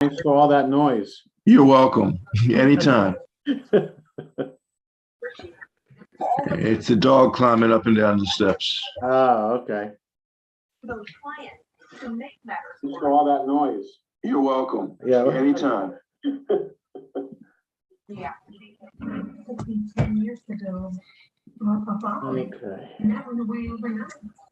Thanks for all that noise. You're welcome. Anytime. It's a dog climbing up and down the steps. Oh, okay. Thanks for all that noise. You're welcome. Yeah. Anytime. Yeah. 10 years ago. Okay. And that went away overnight.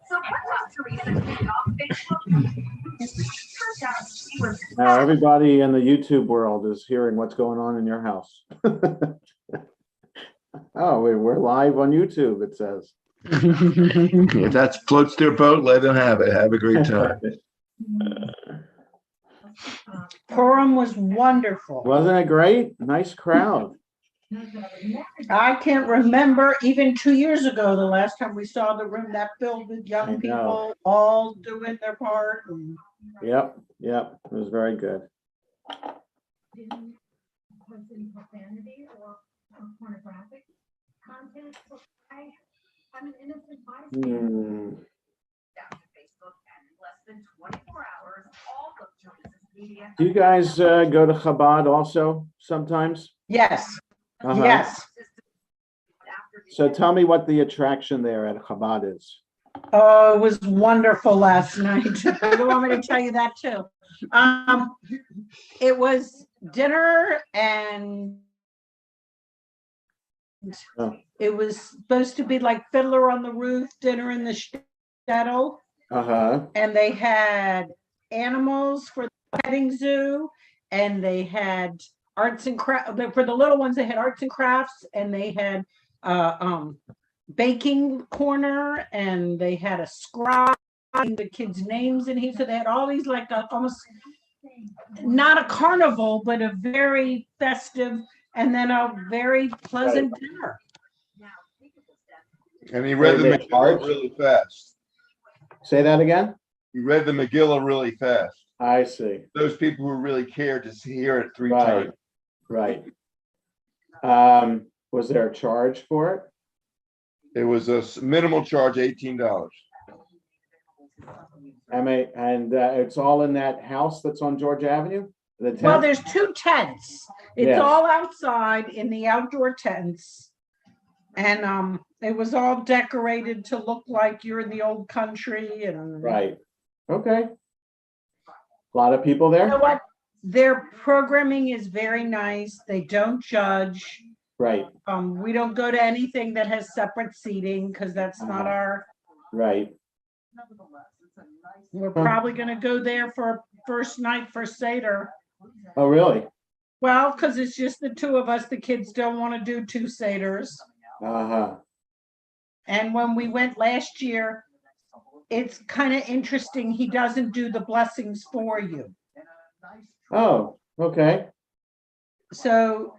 So what about Teresa taking off Facebook? Turns out she was. Now everybody in the YouTube world is hearing what's going on in your house. Oh, we're live on YouTube, it says. If that floats their boat, let them have it. Have a great time. Purim was wonderful. Wasn't it great? Nice crowd. I can't remember even 2 years ago, the last time we saw the room that filled with I young know. people all doing their part. And Yep, it was very good. Didn't post any profanity or pornographic content. So I'm an innocent bystander. Down to Facebook and in less than 24 hours, all of Jonah's media. Do you guys go to Chabad also sometimes? yes, Uh-huh. yes. So tell me what the attraction there at Chabad is. Oh, it was wonderful last night. You want me to tell you that too? It was dinner and Oh. it was supposed to be like Fiddler on the Roof, dinner in the shtetl. Uh-huh. And they had animals for the petting zoo, and they had arts and crafts for the little ones. They had arts and crafts, and they had baking corner, and they had a scribe the kids' names in here. So they had all these like almost not a carnival, but a very festive, and then a very pleasant dinner. And he read the Very hard. Megillah really fast. Say that again? He read the Megillah really fast. I see. Those people who really cared to hear it three Right. times. Right. Was there a charge for it? It was a minimal charge, $18. And it's all in that house that's on George Avenue? The tent? Well, there's two tents. It's Yeah. all outside in the outdoor tents. And it was all decorated to look like you're in the old country. And Right. Okay. A lot of people there? you know what? Their programming is very nice. They don't judge. Right, We don't go to anything that has separate seating because that's not our. right. We're probably going to go there for first night for Seder. Oh, really? Well, because it's just the two of us. The kids don't want to do two Seders. Uh-huh. And when we went last year, it's kind of interesting. He doesn't do the blessings for you. Oh, okay. So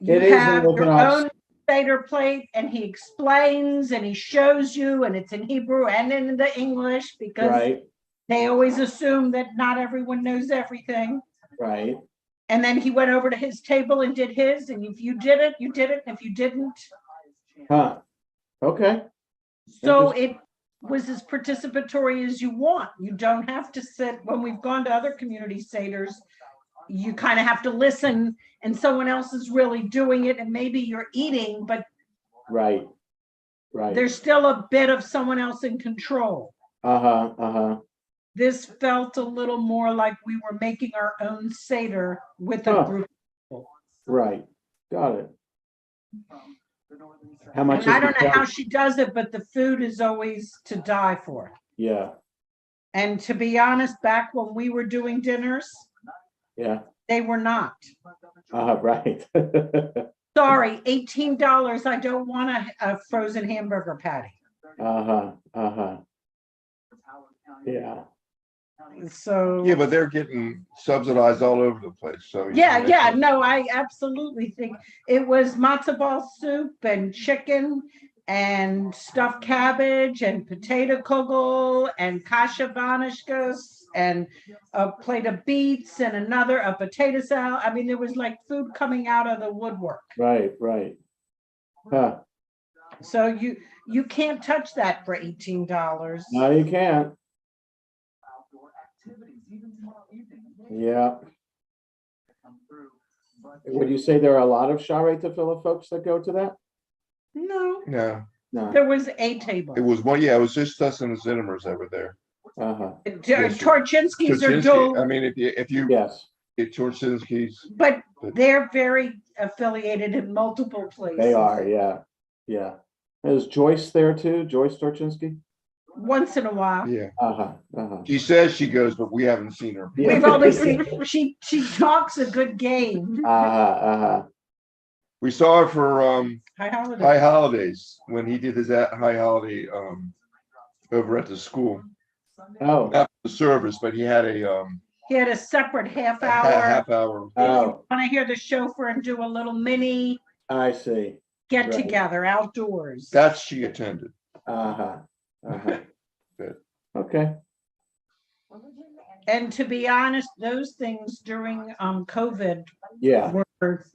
you It is a have little your bit own Seder plate, and he explains and he shows you, and it's in Hebrew and in the English because Right, they always assume that not everyone knows everything. right. And then he went over to his table and did his, and if you did it, you did it. And if you didn't, Huh. Okay. so it was as participatory as you want. You don't have to sit. When we've gone to other community seders, you kind of have to listen, and someone else is really doing it, and maybe you're eating, but Right, right. there's still a bit of someone else in control. Uh-huh, uh-huh. This felt a little more like we were making our own seder with a Huh. group of people. Right. Got it. How much And I is don't the know how charge? she does it, but the food is always to die for. Yeah, And to be honest, back when we were doing dinners, yeah. they were not. Right. Sorry, $18. I don't want a frozen hamburger patty. Uh-huh, uh-huh. Yeah. So Yeah, but they're getting subsidized all over the place. So yeah, no, I absolutely think it was matzo ball soup and chicken and stuffed cabbage and potato kugel and kasha banishkas and a plate of beets and a potato salad. I mean, there was like food coming out of the woodwork. Right, right. Huh. So you can't touch that for $18. No, you can't. Yeah. Would you say there are a lot of Sha'arei Tefillah folks that go to that? No, No, No. there was a table. it was one, yeah, it was just us and the Zinnemers over there. Uh-huh. Torchinski's are Torchinski, I dual, mean, if you, Yes, get Torchinski's, but they're very affiliated in multiple places. they are. Yeah. Yeah. Is Joyce there too? Joyce Torchinsky? Once in a while. yeah. Uh-huh. Uh-huh. She says she goes, but we haven't seen her. Yeah. We've only seen, she talks a good game. Uh-huh. Uh-huh. We saw her for High holiday. High Holidays when he did his High Holiday over at the school. Oh. Not the service, but he had a He had a separate half a hour. half hour. Oh, Want to hear the chauffeur and do a little mini I see. get Right. together outdoors. That she attended. Uh-huh. Uh-huh. Good. Okay. And to be honest, those things during COVID Yeah. were,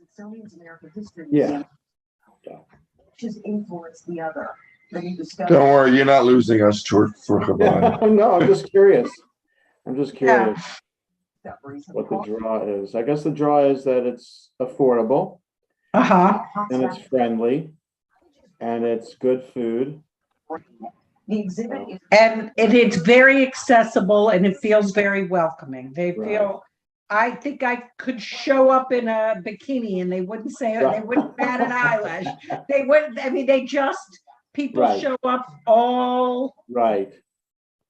Yeah. Just influence the other. Don't worry, you're not losing us for Chabad. No, I'm just curious. I'm just Yeah. curious what the draw is. I guess the draw is that it's affordable uh-huh. and it's friendly and it's good food. The exhibit is. And it's very accessible and it feels very welcoming. They Right. feel, I think I could show up in a bikini and they wouldn't say, they Right. wouldn't bat an eyelash. They wouldn't, I mean, they just, people Right. show up all Right,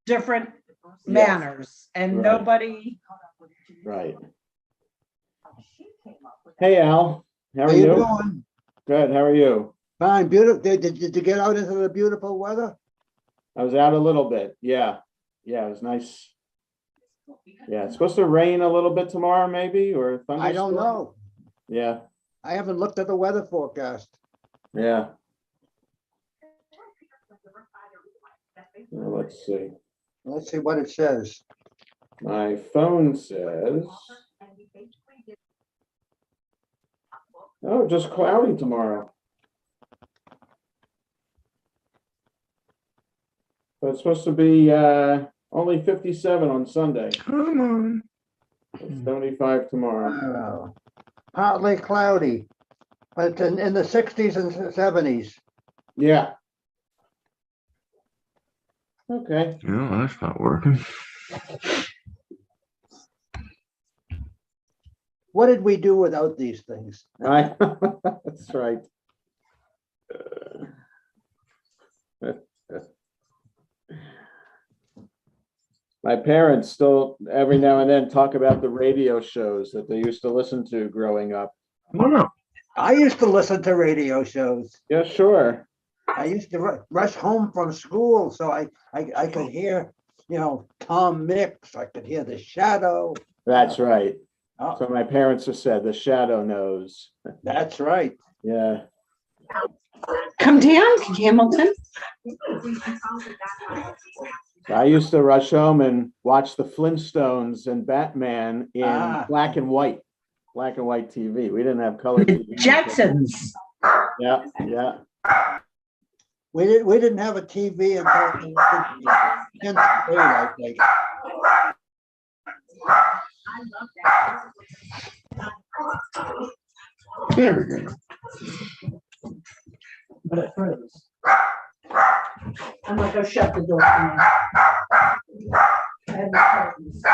different Yes. manners and Right. nobody, right. Hey, Al, how How are you you? doing? Good, how are you? Fine, beautiful. Did you get out into the beautiful weather? I was out a little bit. Yeah. Yeah, it was nice. Yeah, it's supposed to rain a little bit tomorrow, maybe, or thunderstorm. I don't know. Yeah, I haven't looked at the weather forecast. yeah. Well, let's see. Let's see what it says. My phone says, oh, just cloudy tomorrow. But it's supposed to be only 57 on Sunday. Come on. It's 75 tomorrow. Partly cloudy, but it's in the 60s and 70s. Yeah. Okay. No, that's not working. What did we do without these things? That's right. My parents still every now and then talk about the radio shows that they used to listen to growing up. No. I used to listen to radio shows. Yeah, sure. I used to rush home from school, so I could hear, Tom Mix. I could hear The Shadow. That's right. Oh, So my parents have said the shadow knows. that's right. Yeah. come down, Hamilton. I used to rush home and watch the Flintstones and Batman in black and white TV. We didn't have color The TV. Jetsons. Yeah, yeah. We didn't have a TV until 10th grade, I think. There we go. But it froze. I'm gonna go shut the door for me. And the curtains.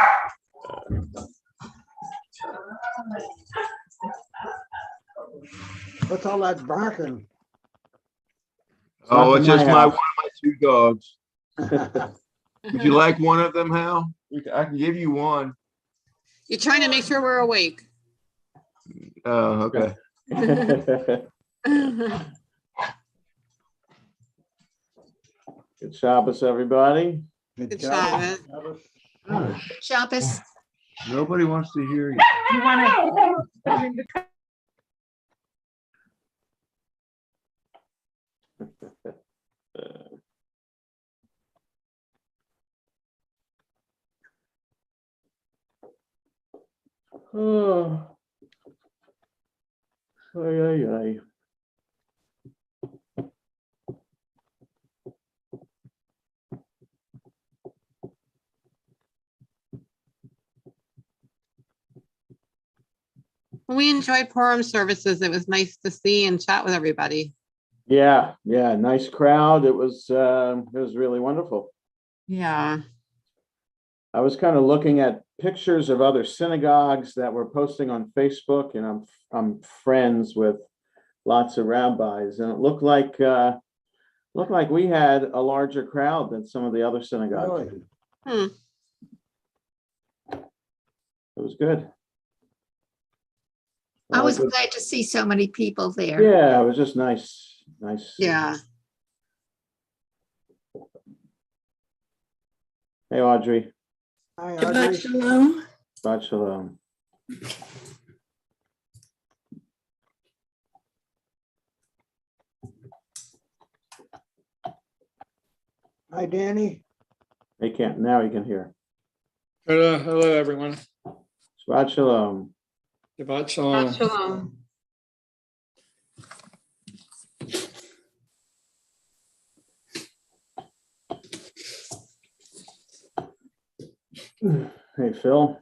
What's all that barking? Oh, Not it's in my just one of house. my two dogs. Would you like one of them, Hal? I can give you one. You're trying to make sure we're awake. Oh, okay. Good Shabbos, everybody. Good job. Shabbos. Nobody wants to hear you. You wanna? Oh. Ay, ay, ay. We enjoyed Purim services. It was nice to see and chat with everybody. Yeah, yeah, nice crowd. It was really wonderful. Yeah. I was kind of looking at pictures of other synagogues that were posting on Facebook, and I'm friends with lots of rabbis, and it looked like we had a larger crowd than some of the other synagogues. Really? Hmm. It was good. I was Good. glad to see so many people there. Yeah, it was just nice. Yeah. Hey, Audrey. Hi, Shabbat Audrey. shalom. Shabbat shalom. Hi, Danny. Now he can hear. Hello, everyone. Shabbat shalom. Shabbat shalom. Shalom. Hey, Phil.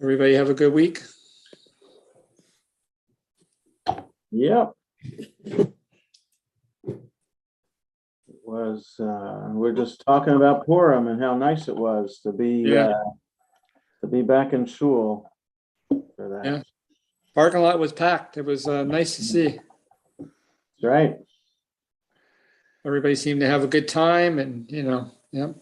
Everybody have a good week. Yep. We're just talking about Purim and how nice it was to be back in shul for that. Yeah. Parking lot was packed. It was nice to see. That's right. Everybody seemed to have a good time, and yeah. Yep.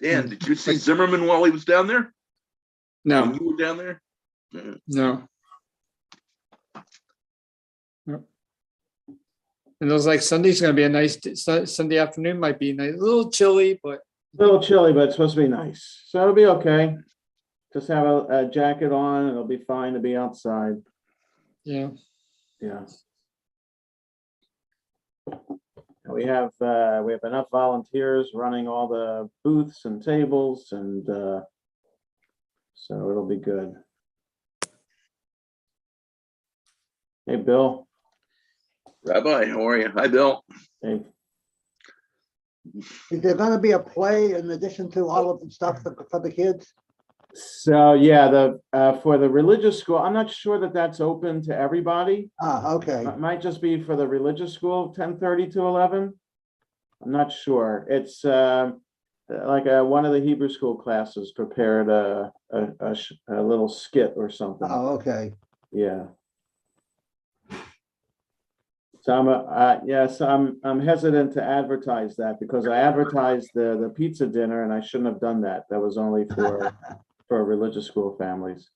Dan, did you see Zimmerman while he was down there? When No, you were down there? no. And it was like Sunday's going to be a nice Sunday afternoon. Might be nice, a little chilly, but A little chilly, but it's supposed to be nice. So it'll be okay. Just have a jacket on and it'll be fine to be outside. yeah. Yeah. We have enough volunteers running all the booths and tables, and so it'll be good. Hey, Bill. Rabbi, how are you? Hi, Bill. Hey. Is there gonna be a play in addition to all of the stuff for the kids? So yeah, for the religious school, I'm not sure that that's open to everybody. Okay. It might just be for the religious school, 10:30 to 11. I'm not sure. It's like one of the Hebrew school classes prepared a little skit or something. Oh, okay. Yeah. So I'm hesitant to advertise that because I advertised the pizza dinner and I shouldn't have done that. That was only for religious school families.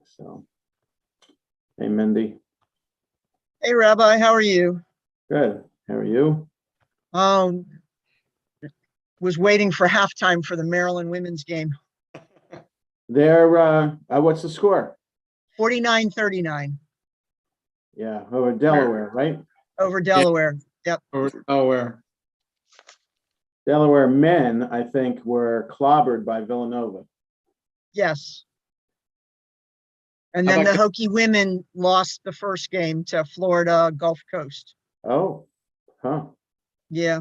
So, hey, Mindy. Hey, Rabbi, how are you? Good. How are you? Was waiting for halftime for the Maryland women's game. What's the score? 49-39 Yeah, over Delaware, right? over Delaware. Yep. Oh, where? Delaware men, I think, were clobbered by Villanova. Yes. And then the Hokie women lost the first game to Florida Gulf Coast. Oh, huh. Yeah.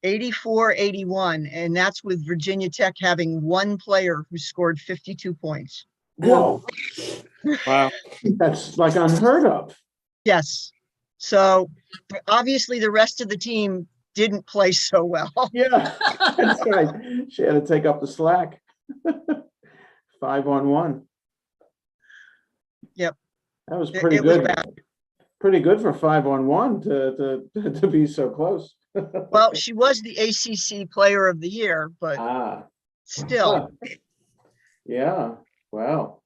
84-81, and that's with Virginia Tech having one player who scored 52 points. Whoa. Wow. That's like unheard of. Yes. So obviously the rest of the team didn't play so well. Yeah, that's right. She had to take up the slack. 5-on-1. Yep. That was pretty good. Was pretty good for 5-on-1 to be so close. Well, she was the ACC Player of the Year, but still. Yeah. Wow.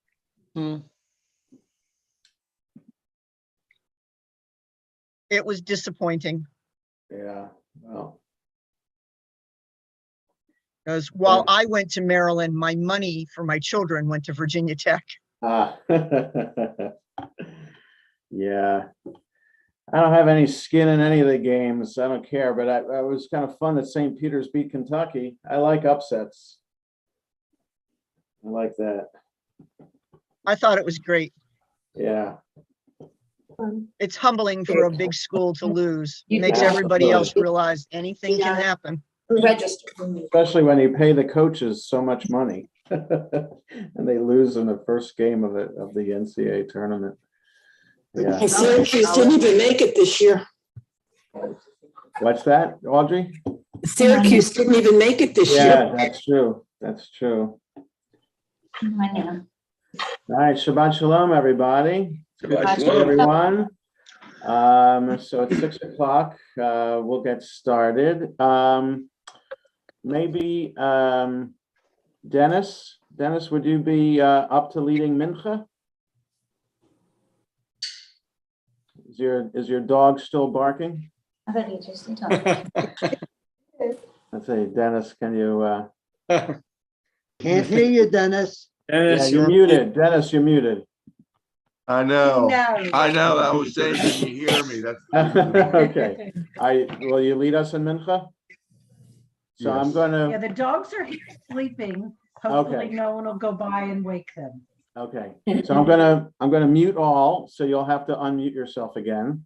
It was disappointing. Yeah. Well. Because while I went to Maryland, my money for my children went to Virginia Tech. Yeah. I don't have any skin in any of the games. I don't care, but it was kind of fun that St. Peter's beat Kentucky. I like upsets. I like that. I thought it was great. Yeah. It's humbling for a big school to lose. You Makes do. everybody else Absolutely. realize anything can Yeah. happen. Register. Especially when you pay the coaches so much money. And they lose in the first game of the NCAA tournament. Yeah. And Syracuse didn't even make it this year. What's that, Audrey? Syracuse didn't even make it this year. Yeah, that's true. That's true. All right, Shabbat Shalom, everybody. Good to see everyone. So it's 6 o'clock. We'll get started. Maybe Dennis, would you be up to leading Mincha? Is your dog still barking? Let's see, Dennis, can you? Can't hear you, Dennis. Yeah, Dennis, you're muted. Dennis, you're muted. I know. No. I know. I was saying, can you hear me? That's. Okay. Will you lead us in Mincha? So I'm Yes. Yeah, gonna, the dogs are here sleeping. Hopefully Okay. no one will go by and wake them. okay. So I'm gonna mute all, so you'll have to unmute yourself again.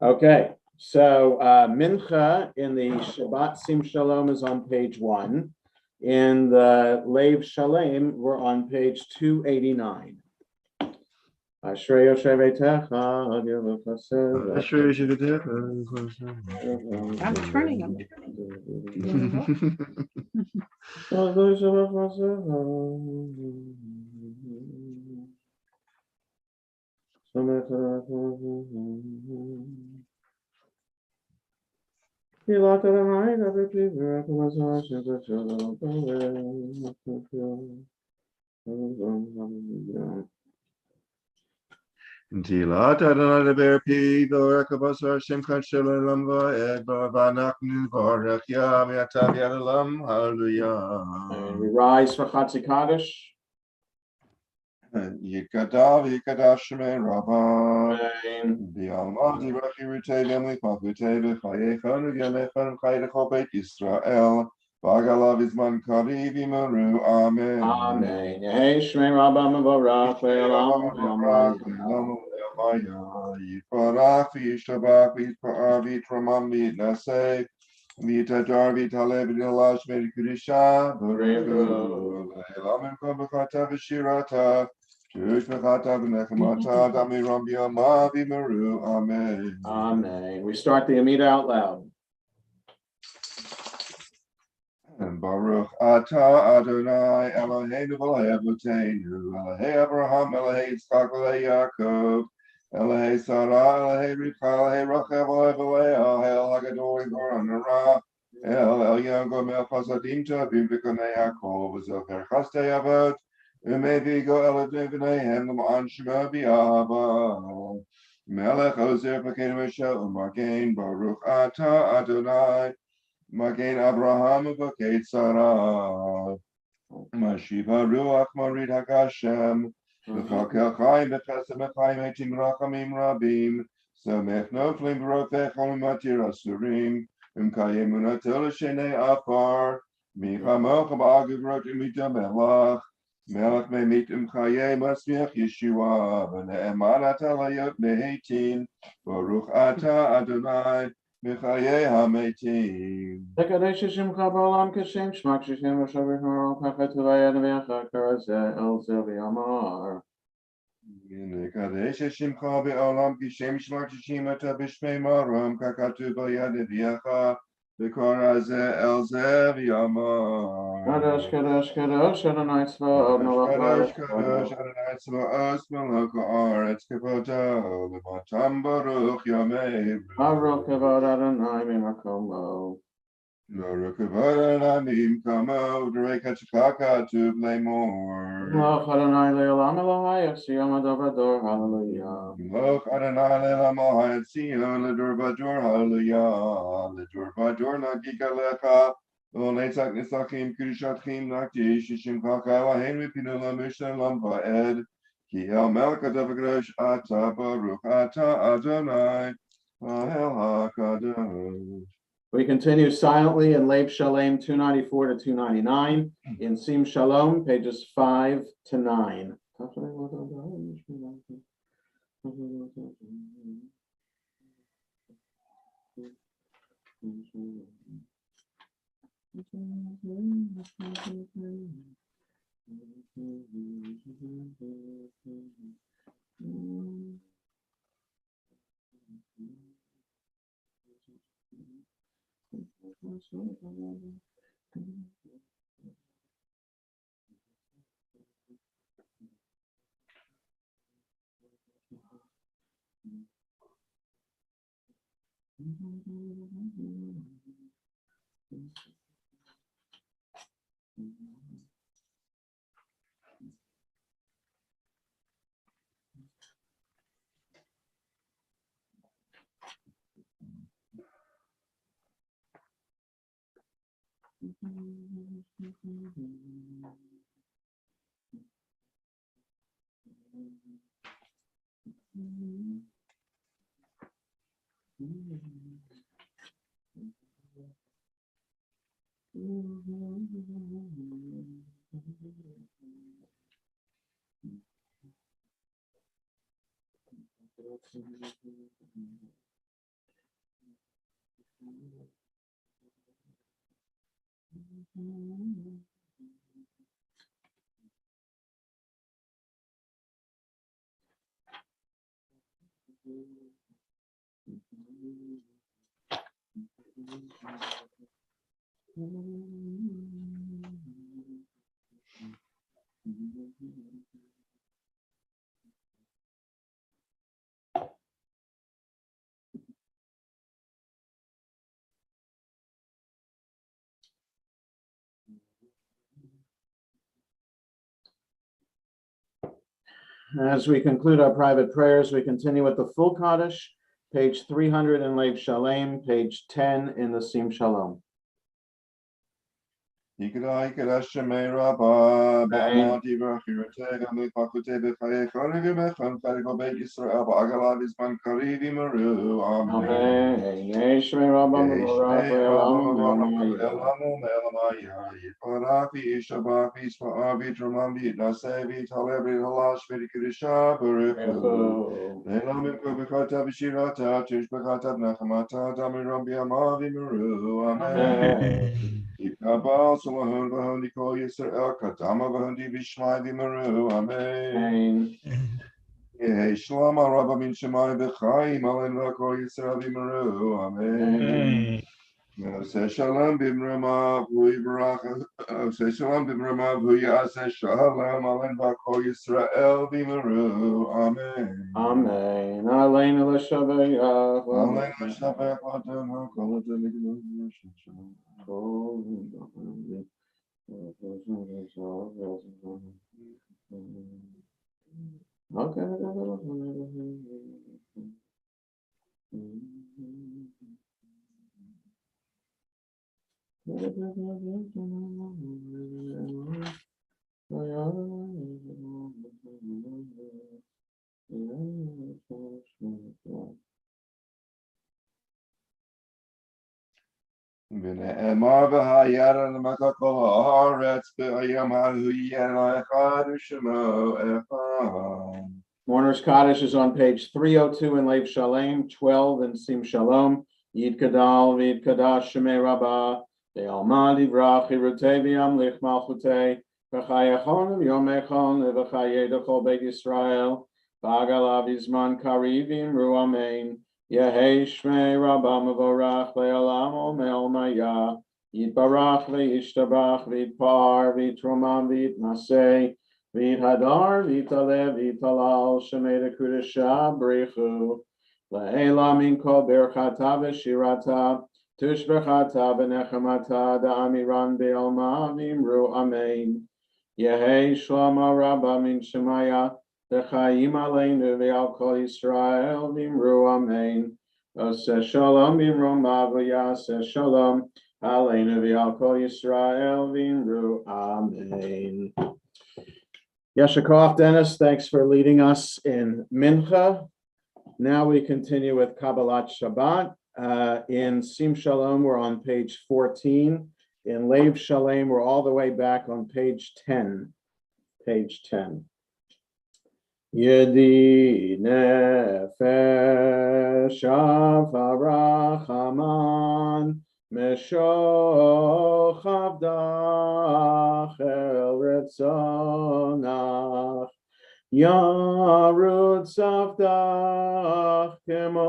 Okay, so Mincha in the Shabbat Sim Shalom is on page 1. In the Leiv Shalem, we're on page 289. Ashrei Yoshev Eitecha, Ad Yelech Haseh. I'm turning them. Tilat Adonai leber pi v'orek abasar Shem kan shalom va'ed v'anachnu v'orek yam yatav yadalam And hallelujah. we rise for Chatzi Kaddish. Yikadav yikadav shemei rabba Amen. v'almati rachi rutei v'emlik malchutei v'chayechon v'yamechon v'chayechol beit Yisrael v'agalav izman kariv yimaru amen. Amen. Yehei Shmei Rabba Mevorach Le'olam Yitbarach v'yishtabach v'yitpa'ar v'yitramam v'yitnaseh v'yitadar v'yitaleh v'yitalash v'yitkedusha v'revu le'elam emkom b'chata v'shirata Shush b'chata v'nechemata damiram b'yama v'yimaru amen. Amen. We start the Amida out loud. And Baruch Atah Adonai Eloheinu v'Elohei Avotenu Elohei Abraham Elohei Yitzchak Elohei Yaakov Elohei Sarah Elohei Rivka Elohei Rachel Elohei El Hagadol Yigoran Ra El Elyon Gomel Chasadim Tovim V'Konei Yaakov V'Zocher Chastei Avot Umei Vigo Elohim V'Neihem L'Ma'an Shema B'Yahava Melech Ozer V'Kein Moshe U'Magen Baruch Atah Adonai Magen Abraham v'Kate Sarah, Mashiva Ruach Marid Hakashem, V'chakel Chaim v'Chesed v'Chaim Eitim Rachamim Rabim, Samech Noflim v'Rofech Matir Asurim, Kayem Unatel Shenei Afar, Michamoch Ba'agivrot Imitam Melach, Melach Memit Chaye Masmiach Yeshua, V'Ne'eman Atalayot Mehetin, Baruch Ata Adonai, Mechaye HaMeitim. Tekadesh Shemcha Ba'olam Kashem Shmak Shishem V'Shavich Marol Kachet V'Vayad V'Yachak Karazeh El Zel V'Yamar. Nekadesh Shemcha Be'olam Kishem Shmak Shishim Ata B'Shmei Maram Kakatu V'Yad V'Yacha V'Korazeh El Zel V'Yamar. Kadosh Kadosh Kadosh Adonai Tzvaot Melech Kadosh Haaretz Kadosh Adonai Tzvaos Melech Haaretz Kevoto L'Matam Baruch Yamei Baruch Kavod Adonai Mimakomo. Baruch Kavod Adonai Kamo D'rei Kachikaka Tu B'Lemor Melech Adonai Le'olam Elohai Yosiyam Adavador Hallelujah. Melech Adonai Le'olam Ohad Sion L'Dur Badur Hallelujah L'Dur Badur Nagika Lecha L'Netzach Nisachim Kedushatchim Nakti Shishim Chaka Elohein Mipinu L'Mishnah Lam Va'ed Ki El Melech Adavagrosh Ata Baruch Ata Adonai Ahel HaKadosh. We continue silently in Leib Shalem 294 to 299, in Sim Shalom, pages 5 to 9. As we conclude our private prayers, we continue with the full Kaddish, page 300 in Leib Shalem, page 10 in the Sim Shalom. Yikra yikra shemei rabba be'amati v'achiratega mikvakute b'chaye charivi mechan charigo beit Yisrael ba'agalav izman karivi meru. Amen. Yeshmei Rabba Mevorach Ve'elam Elamu me'elamaya yitparach v'yishabach v'yisma'av v'yitramam v'yitnaseh v'yithaleh v'yithalash v'yikudisha b'rechu. Le'elam v'kubikata v'shirata tishbekata v'nechamata damiram b'yamav v'meru. Amen. Ikabal Salahun Vahundi Kol Yisrael Katama Vahundi Vishmai Vimaru. Amen. Yeh Shlama Rabba Min Shemai B'chaim Alen Vakol Yisrael Vimaru. Amen. Se Shalom Bimrama V'Yivarach Se Shalom Bimrama V'Yaseh Shalom Alen Vakol Yisrael Vimaru. Amen. Amen. Aleinu l'shavayach. Amen. L'shavayach l'Adonai Kol L'Adonai Shalom. ונאמר והירא למכה כל הארץ ביום ההוא יהיה לאחד ושמו אחד. Mourner's Kaddish is on page 302 in Leib Shalem, 12 in Sim Shalom. Yid Kadal, Vid Kadash, Shemei Rabbah, Ve'alma Divrach, Hirutei V'yamlich Malchutei, V'chayachon Yom Echon, V'chayedachol Beit Yisrael, V'agalav Yizman Karivim Ru Amen. Yehei Shmei Rabbah Mevorach, Ve'olam Omel Maya, Yitbarach Ve'yishtabach, V'yitpar, V'yitromam, V'yitnaseh, V'yithadar, v'yitalev, v'yitalal, shemei dekudesha, b'richu, la'ela min kol berchata v'shirata, tushbechata v'nechamata, da'amiran be'alma, v'imru amen. Yehei shlama rabba min shemaya, v'chayim aleinu v'al kol Yisrael, v'imru amen. Oseh shalom b'mroma v'yaseh shalom, aleinu v'al kol Yisrael, v'imru amen. Yeshakov, Dennis, thanks for leading us in Mincha. Now we continue with Kabbalat Shabbat. In Sim Shalom, we're on page 14. In Lev Shalem, we're all the way back on page 10. Page 10. Yedi nefesh avarachaman meshoch avdach el retzonach yarud savdach kemo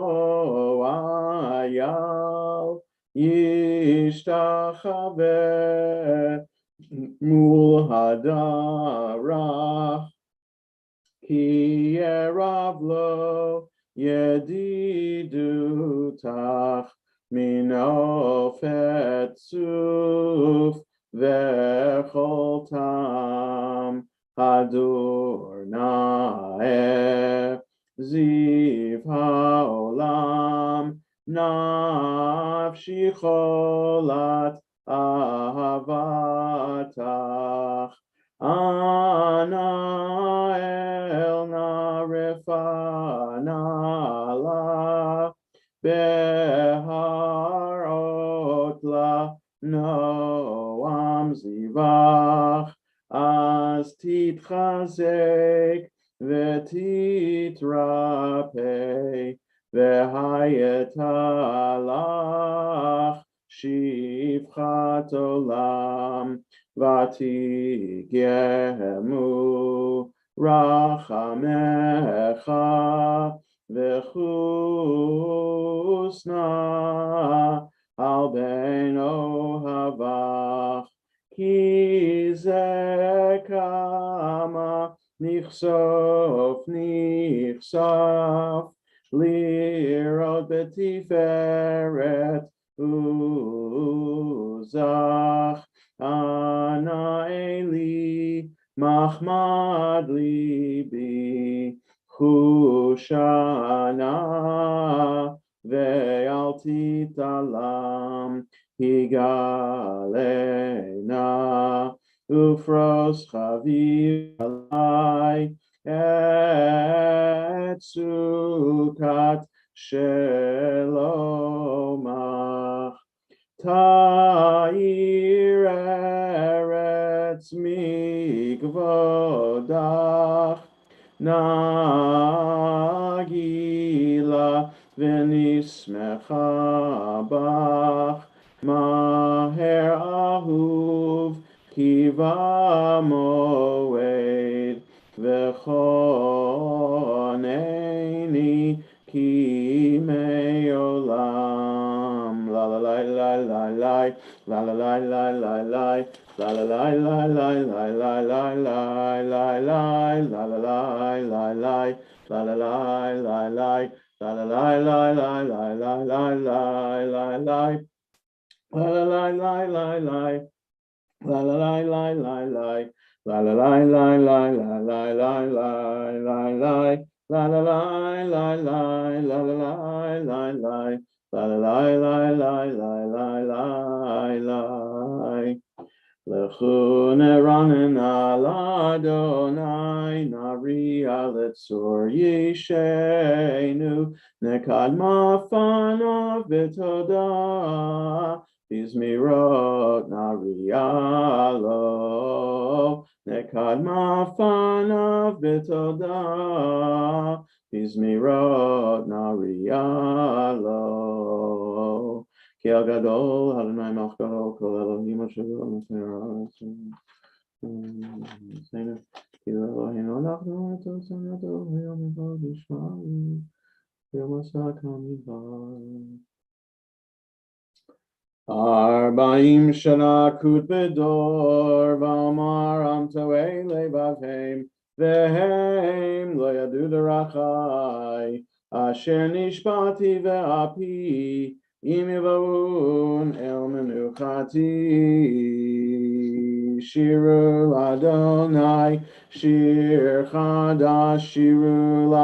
ayal yishtachaveh mul hadarach Ki erav lo yedidutach minofet suf vechol tam hadur nae ziv haolam nafshi cholat ahavatach Ana el narefana la beharot la noam zivach as titchazek vetitrape vehayetalach shivchat olam Vati gemu rachamecha v'chusna al beno havach ki ze kama nichsof lirot betiferet uzach Ana Eli Mahmad Libi Hushana Ve'alti Talam Higalena Ufros Chaviv Alai Et Sukat Shelomach Ta'ir eretz mikvodach Nagila v'nismecha bach Maher ahuv kiva moed V'choneni ki me'olam La la la la la la La la la la la la La la la la la la la la la la la La la la la la La la la la la La la la la la la la la la la la La la la la la la La la la la la la La la la la la la la la la la la La la la la la la la la la La la la la la la la la la Lechu neranen al Adonai nari aletzor yishenu nekad mafanav v'toda bizmirot nari alo nekad mafanav v'toda bizmirot nari alo Ki al gadol Adonai melech gadol kol Elohim asher b'nei haaretz Ki Eloheinu anachnu etzos hayom echad yishmaru Yom asat hamidbar Arba'im shana kut bedor v'amar am toei levavhem vehem lo yadu derachai asher nishbati ve'api im yivavun el menuchati shiru Adonai shir chadash shiru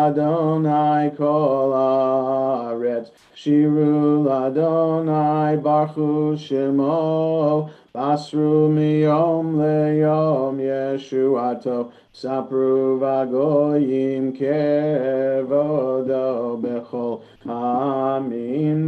Adonai kol haaretz Shiru Adonai Baruch Shemo Basru miyom leyom Yeshuato Sapru vagoyim kevodo Bechol Hamim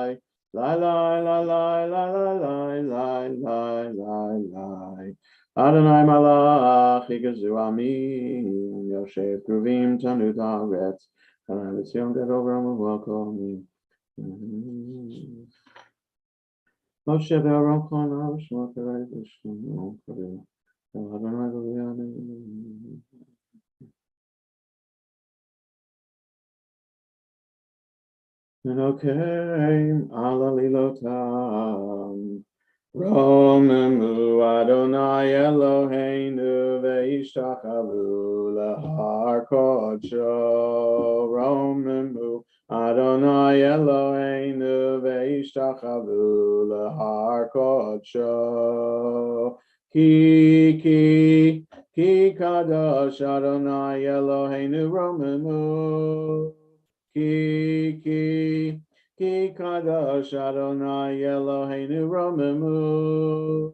Lai lai la lai la la lai lai lai lai lai. Adonai malach ikazu amin. Yoshev kruvim tanu taretz. Adonai l'tzion gadol v'ramu v'kol. Moshe ve'aron kol shmo kerei v'shmo kerei. Adonai v'yamin. Elokeim ala lilotam. Romemu Adonai Eloheinu ve'ishtachavu lahar kodsho. Romemu Adonai Eloheinu ve'ishtachavu lahar kodsho. Ki kadosh Adonai Eloheinu romemu. Ki kadosh Adonai Eloheinu romemu.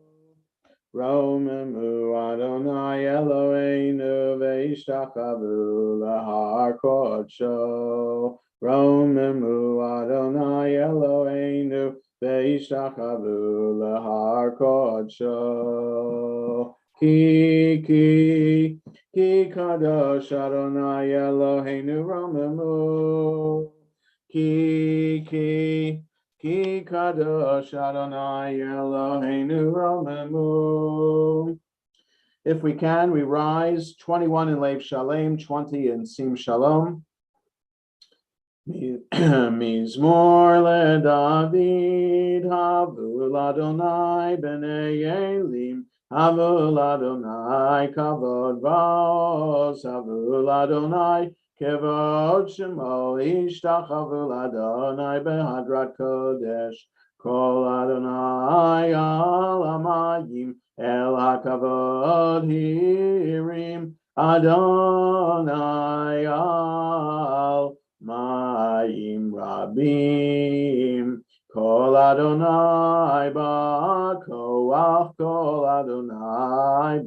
Romemu Adonai Eloheinu ve'ishtachavu lahar kodsho. Romemu Adonai Eloheinu ve'ishtachavu lahar kodsho. Ki kadosh Adonai Eloheinu romemu. Ki kadosh Adonai Eloheinu romemu. If we can, we rise 21 in Lev Shalem, 20 in Sim Shalom. Mizmor leDavid, Havul Adonai b'nei Elim, Havul Adonai kavod vos, Havul Adonai kevod shemo, Ishtachavu Adonai behadrat kodesh, Kol Adonai al hamayim, El hakavod hirim, Adonai al Ma'im Rabim, Kol Adonai ba'koach, Kol Adonai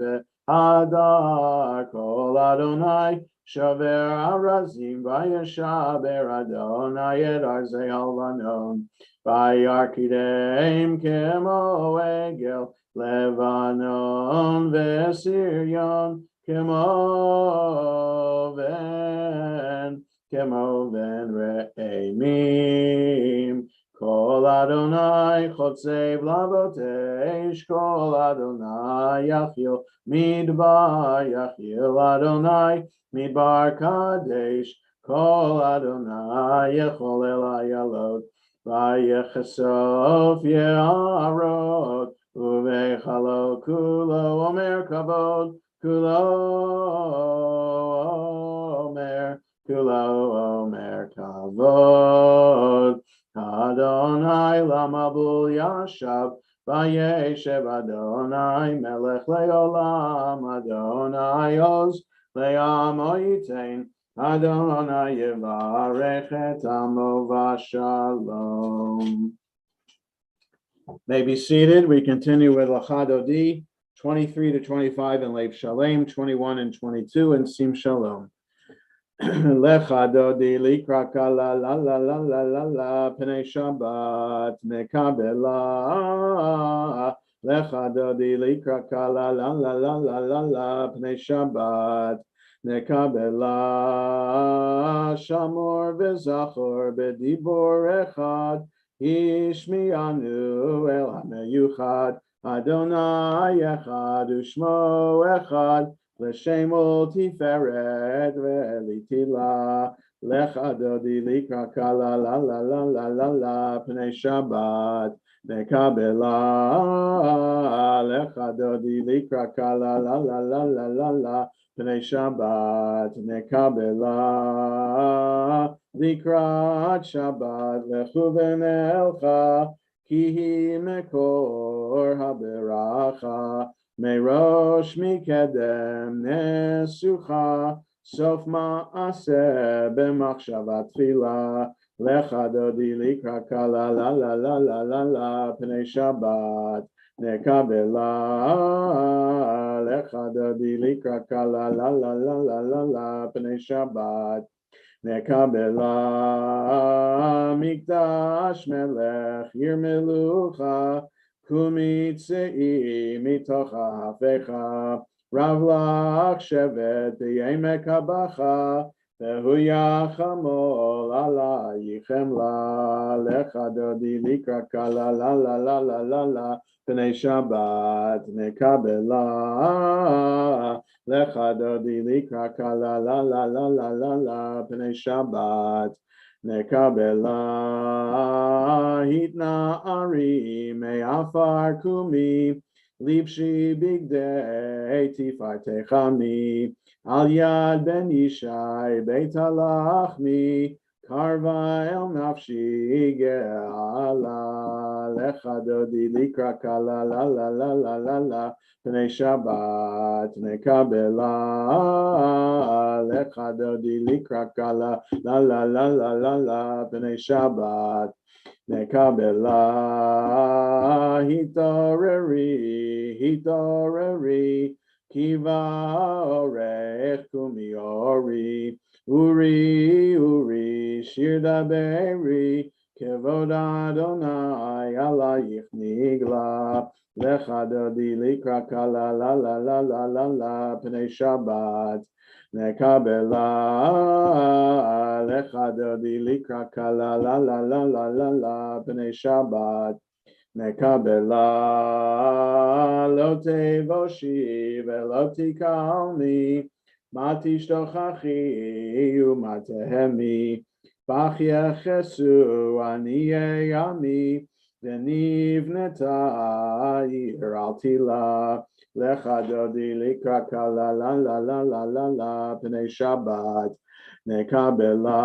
be'hadar, Kol Adonai shaver arazim, Vayeshaber Adonai et arzei halvanon, Vayarkideim kemo egel, Levanon ve'Siryon, kemo re'emim. Kol Adonai chotzev lavotesh, Kol Adonai yachil midbar, yachil Adonai midbar kadesh, Kol Adonai yecholel ayalot, vayechesof ye'arot, uvechalo kulo omer kavod, kulo omer kavod. Adonai lamabul yashav, vayeshev Adonai melech leolam, Adonai oz le'amo yitein, Adonai yivarech et amo v'shalom. May be seated. We continue with Lachadodi, 23 to 25 in Lev Shalem, 21 and 22 in Sim Shalom. Lecha dodi likra kala la la la la la la pnei Shabbat nekabela. Lecha dodi likra kala la la la la la la pnei Shabbat nekabela. Shamor v'zachor b'dibor echad, ishmianu el hameyuchad, Adonai echad u'shmo echad, L'shem ol tiferet ve'elitila, lecha dodi likra kala la la la la la la pnei Shabbat nekabela. Lecha dodi likra kala la la la la la la pnei Shabbat nekabela. Likrat Shabbat lechu v'nelcha, ki hi mekor haberacha. Merosh mikedem nesucha, sof ma'aseh b'machshavat tefila, lecha dodi likra kala la la la la la la pnei Shabbat nekabela. Lecha dodi likra kala la la la la la la pnei Shabbat Nekabela mikdash melech yirmelucha kumi tzei mitocha hafecha rav lach shevet b'yemek habacha vehu yachamol alayichem la lecha dodi likra kala la la la la la la Pnei Shabbat nekabela lecha dodi likra kala la la la la la la Pnei Shabbat nekabela hitna ari me'afar kumi libshi bigdei tifartechami al yad ben Yishai beit halachmi Karva el nafshi ge'ala lecha dodi likra kala la la la la la la Pnei Shabbat nekabela lecha dodi likra kala la la la la la la Pnei Shabbat nekabela hitoreri kiva orech kumiori Uri, Shir Daberi, Kevod Adonai, Alayich Nigla, Lecha Dodi Likra Kala la la la la la la, Pnei Shabbat, Nekabela, Lecha Dodi Likra Kala la la la la la la, Pnei Shabbat, Nekabela, Lote Voshi, Veloti Kalmi, Mati shtochachi umatehemi bachya chesu aniye yami v'nivneta ir altila lecha dodi likra kala la la la la la la Pnei Shabbat nekabela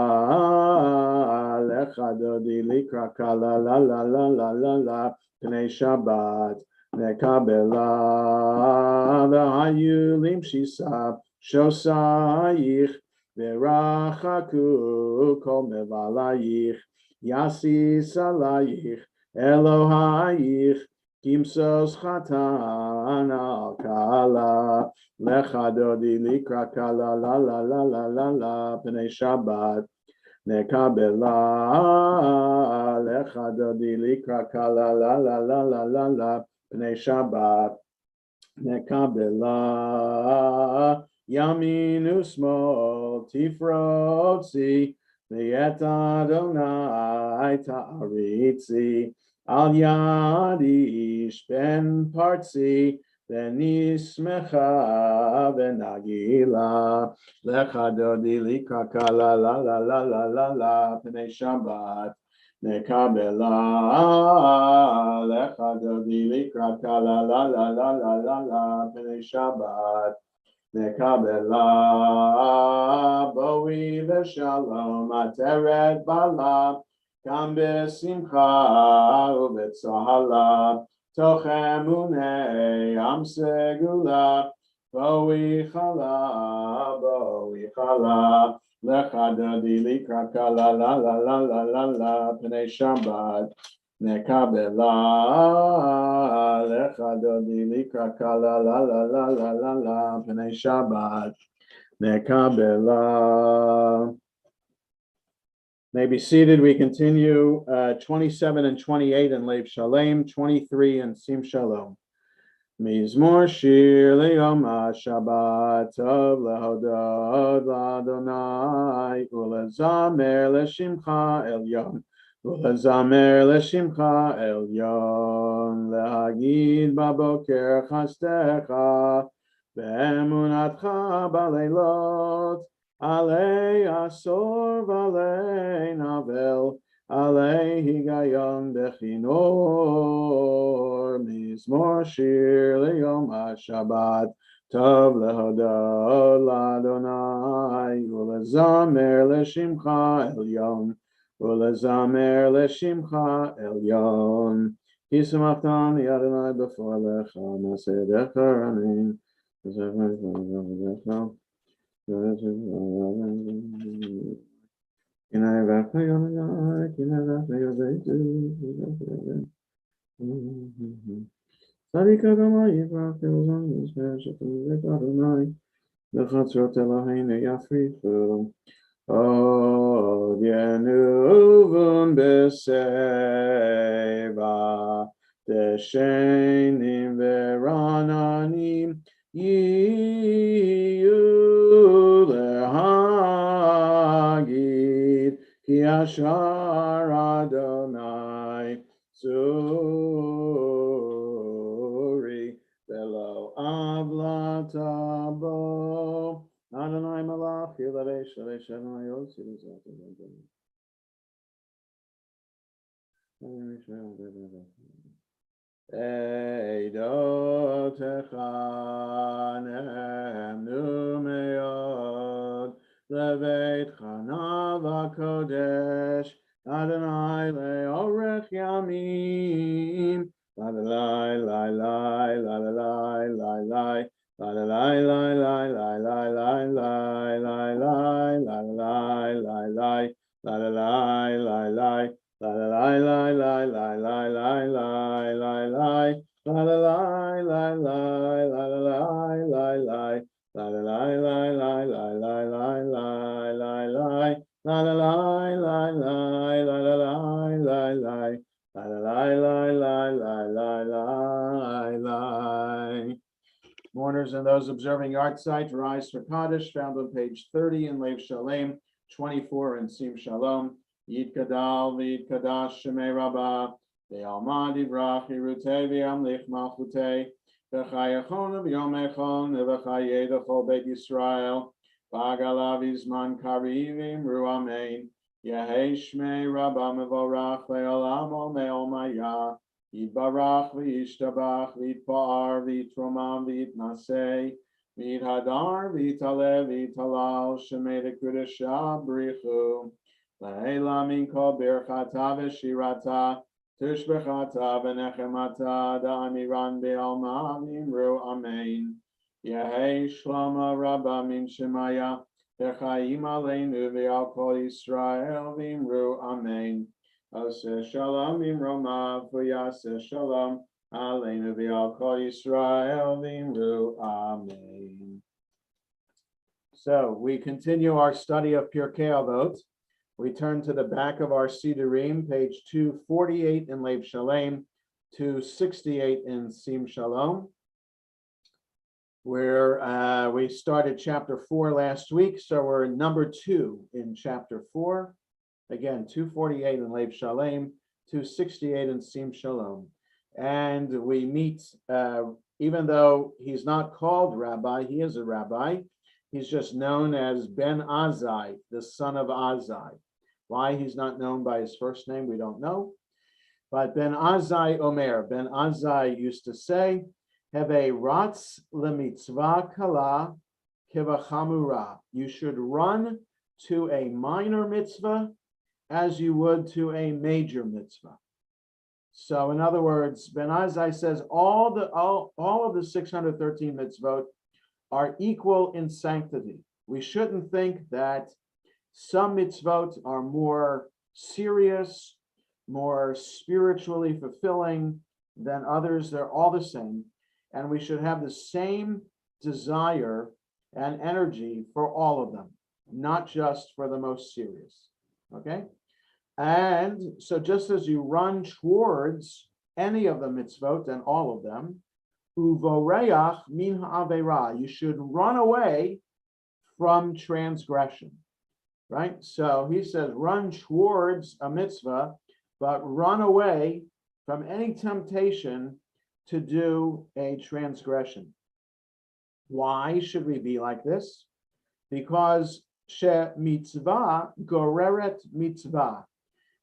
lecha dodi likra kala la la la la la la Pnei Shabbat nekabela v'hayu limshisa Shosayich v'rachaku kol mevalayich yasis alayich Elohayich kimsos chatan al kala lecha dodi likra kala la la la la la la Pnei Shabbat nekabela lecha dodi likra kala la la la la la la Pnei Shabbat nekabela Yamin usmol tifrotzi v'yet Adonai ta'aritzi al yad ish ben partzi v'nismecha v'nagila lecha dodi likra kala la la la la la la Pnei Shabbat nekabela lecha dodi likra kala la la la la la la Pnei Shabbat nekabela boi v'shalom ateret bala kam besimcha u'betzahala toch emunei am segula boi chala lecha dodi likra kala la la la la la la Pnei Shabbat nekabela lecha dodi likra kala la la la la la la Pnei Shabbat nekabela. May be seated. We continue 27 and 28 in Lev Shalem, 23 in Sim Shalom. Mizmor shir leyom Shabbat tov lehodod l'Adonai ulezamer l'shimcha elyon ulezamer l'shimcha elyon lehagid baboker chastecha be'emunatcha baleilot alei asor v'alei navel alei higayon bechinor mizmor shir leyom Shabbat tov lehodod l'Adonai ulezamer l'shimcha elyon ulezamer l'shimcha elyon Kisamachtan Adonai before lecha masedecha ramin Oh, Genuvun Beseva, Deshenim Verananim, Yiyu Lehagid, Ki Ashar Adonai, Zuri, Velo Avlatabo. Adonai Malach, Yilavei Shalei Shalom Yos, Eidotecha nehemnu meod, Leveit Chana v'Kodesh, Adonai le'orech yamim, la la la la la la la la la. La la la la la la la la la la la la la la la la la la la la. La la la la la la la la la la la. La la la la la la la la la la. La la la la la la la la la la la. La la la la la la la la la la. La la la la la la la la. Mourners and those observing yard site, rise for Kaddish, found on page 30 in Lev Shalem, 24 in Sim Shalom. Yid Kadal, Vid Kadash, Shemei Rabbah, Ve'alma Divrach, Hirutei, Ve'amlich Malchutei, V'chayachon, V'yomechon, V'chayei D'chol Beit Yisrael, V'agalav Izman Karivim, Ru Amen, Yehei Shmei Rabbah Mevorach, Ve'olam Olmei Olmayah, Yitbarach v'yishtabach v'yitpa'ar v'yitromam v'yitnasei v'yithadar v'yitaleh v'yitalal shemei dekudesha brichu la'ela min kol birchata v'shirata tushbechata v'nechemata da'amiran be'alma v'imru amen Yehei shlama rabba min shemaya v'chaim aleinu v'al kol Yisrael v'imru amen Aseh shalom imromav v'yaseh shalom aleinu v'al kol Yisrael v'imru amen. So we continue our study of Pirkei Avot. We turn to the back of our Sidurim, page 248 in Lev Shalem, 268 in Sim Shalom, where we started chapter 4 last week. So we're in number 2 in chapter 4. Again, 248 in Lev Shalem, 268 in Sim Shalom. And we meet, even though he's not called rabbi, he is a rabbi. He's just known as Ben Azai, the son of Azai. Why he's not known by his first name, we don't know. But Ben Azai Omer, Ben Azai used to say, Heve ratz lemitzvah kala kivachamura. You should run to a minor mitzvah as you would to a major mitzvah. So in other words, Ben Azai says all of the 613 mitzvot are equal in sanctity. We shouldn't think that some mitzvot are more serious, more spiritually fulfilling than others. They're all the same. And we should have the same desire and energy for all of them, not just for the most serious. Okay? And so just as you run towards any of the mitzvot and all of them, uvoreach min ha'avera, you should run away from transgression, right? So he says run towards a mitzvah, but run away from any temptation to do a transgression. Why should we be like this? Because she mitzvah goreret mitzvah,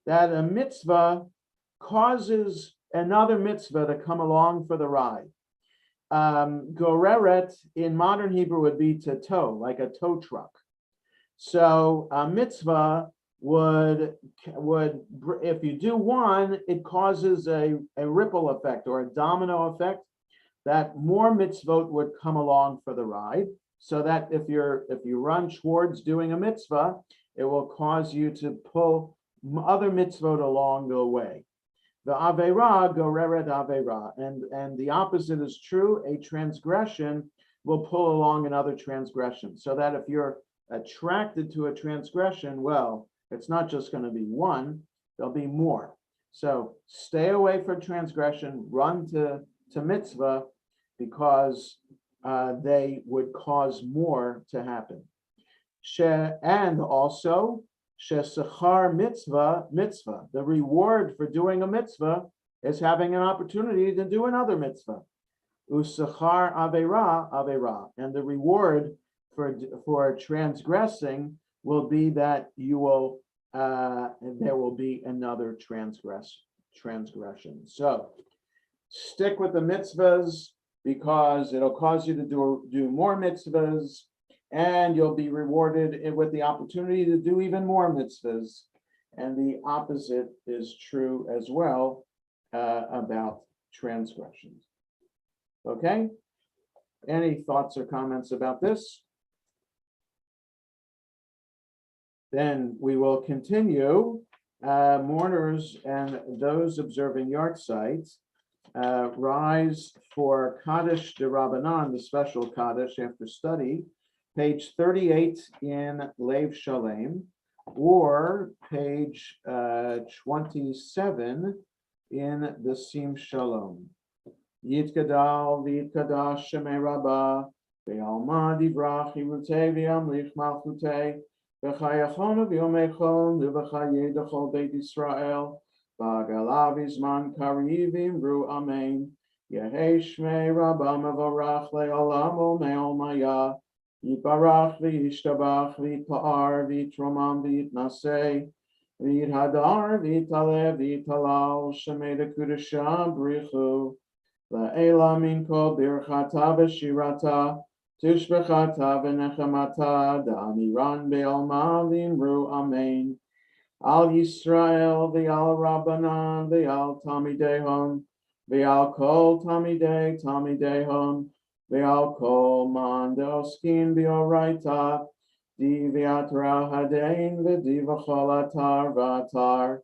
that a mitzvah causes another mitzvah to come along for the ride. Goreret in modern Hebrew would be to tow, like a tow truck. So a mitzvah would, if you do one, it causes a ripple effect or a domino effect that more mitzvot would come along for the ride. So that if you run towards doing a mitzvah, it will cause you to pull other mitzvot along the way. The avera goreret avera, and the opposite is true. A transgression will pull along another transgression. So that if you're attracted to a transgression, well, it's not just going to be one, there'll be more. So stay away from transgression, run to mitzvah, because they would cause more to happen. And also, shesachar mitzvah, the reward for doing a mitzvah is having an opportunity to do another mitzvah. Usachar avera, and the reward for transgressing will be that you will there will be another transgression. So stick with the mitzvahs, because it'll cause you to do more mitzvahs, and you'll be rewarded with the opportunity to do even more mitzvahs. And the opposite is true as well about transgressions. Okay? Any thoughts or comments about this? Then we will continue. Mourners and those observing yartsites, rise for Kaddish de Rabbanan, the special Kaddish after study, page 38 in Lev Shalem, or page 27 in the Sim Shalom. Yitkadal v'yitkadash shemei Rabbah, ve'alma divrach yirutei v'yamlich malchutei, v'chayachon v'yomechon v'chaye dechol Beit Yisrael, v'agalav izman karivim ru amen. Yehei shmei Rabbah mevorach le'olam u'me'ol maya, yitbarach v'yishtabach v'yitpa'ar v'yitromam v'yitnaseh, v'yithadar v'yitalev v'yitalal shemei dekudashah brichu. La'ela min kol birchata v'shirata, tishbechata v'nechamata, da'amiran be'alma v'imru amen. Al Yisrael v'al Rabbanan v'al Tamidehon, v'al kol Tamidehon, v'al kol man de'oskin b'oraita, di v'atra hadein v'di v'chol atar v'atar.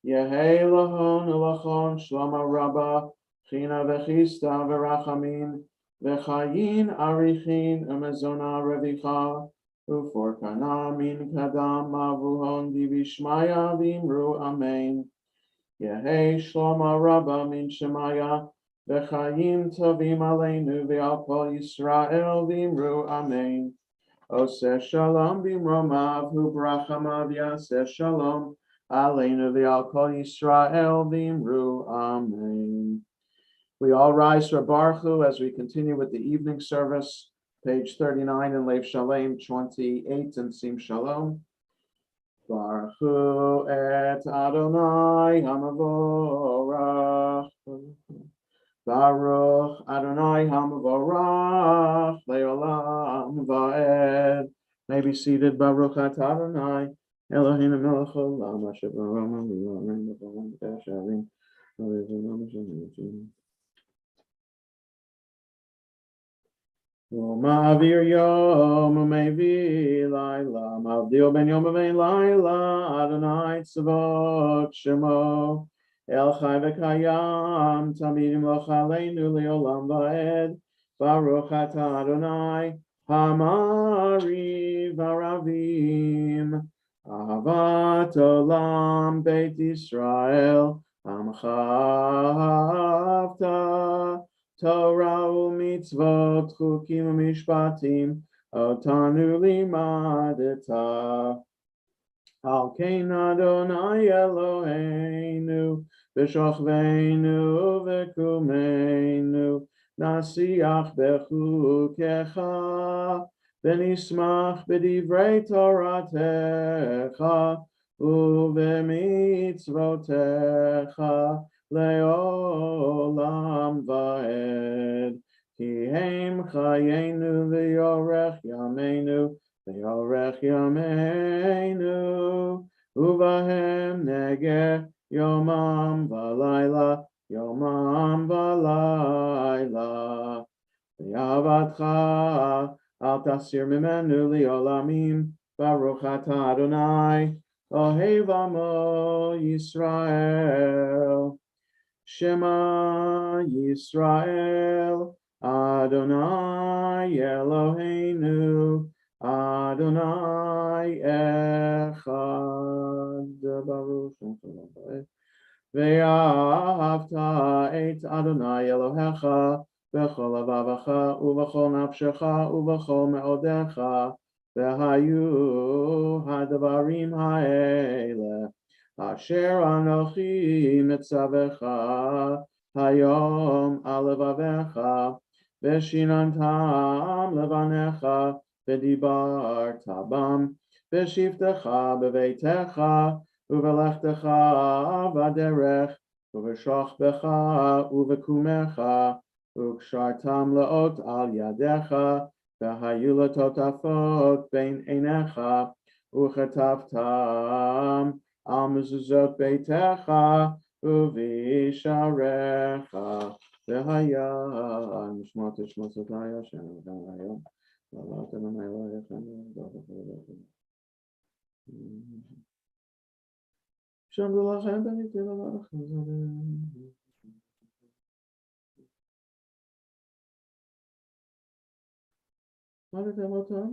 Yehei lahon ulachon shlama rabbah, China v'chista v'rachamim, v'chayin arichin u'mezona revicha, u'for kana min kadam avuhon divishmaya v'imru amen. Yehei shloma rabba min shemaya, v'chayim tovim aleinu v'al kol Yisrael v'imru amen. Oseh shalom b'mromav u'brachamav yaseh shalom aleinu v'al kol Yisrael v'imru amen. We all rise for Baruch Hu as we continue with the evening service, page 39 in Lev Shalem, 28 in Sim Shalom. Baruch Hu et Adonai Hamavorach. Baruch Adonai Hamavorach le'olam va'ed. May be seated. Baruch et Adonai Eloheinu melech haolam asher b'olam v'yorein v'olam v'teshavim. Ma'avir yom u'mevi laila, ma'avdil ben yom u'mevi laila, Adonai tzavot shemo, El chai v'kayam, tamid imloch aleinu le'olam va'ed, Baruch atah Adonai, hamari v'aravim, ahavat olam Beit Yisrael, amchavta, Torah u'mitzvot, chukim u'mishpatim, otanu limadeta. Al kein Adonai Eloheinu, v'shochveinu v'kumeinu, nasiach bechukecha, v'nismach b'divrei Toratecha, u'v'mitzvotecha, le'olam va'ed. Ki heim chayenu v'yorech yameinu, uvahem negeh yomam v'layla, v'yavatcha al tasir mimenu li'olamim, Baruch atah Adonai, ohev amo Yisrael. Shema Yisrael, Adonai Eloheinu, Adonai echad baruch ve'ahavta et Adonai Elohecha b'chol lavavecha u'b'chol nafshecha u'b'chol me'odecha ve'hayu hadvarim ha'ele asher anochi mitzavecha hayom alevavecha ve'shinantam levanecha ve'dibarta bam ve'shivtecha beveitecha uvelechtecha vaderech uveshachbecha uvekumecha ukshartam laot al yadecha vehayu latotafot bein einecha uchetavtam al mezuzot beitecha uvisharecha vehaya nishmat shmosotaya shem v'ayom v'alatem amaylechem v'alatem Shamru lachem b'nitim v'alachem V'alatem otam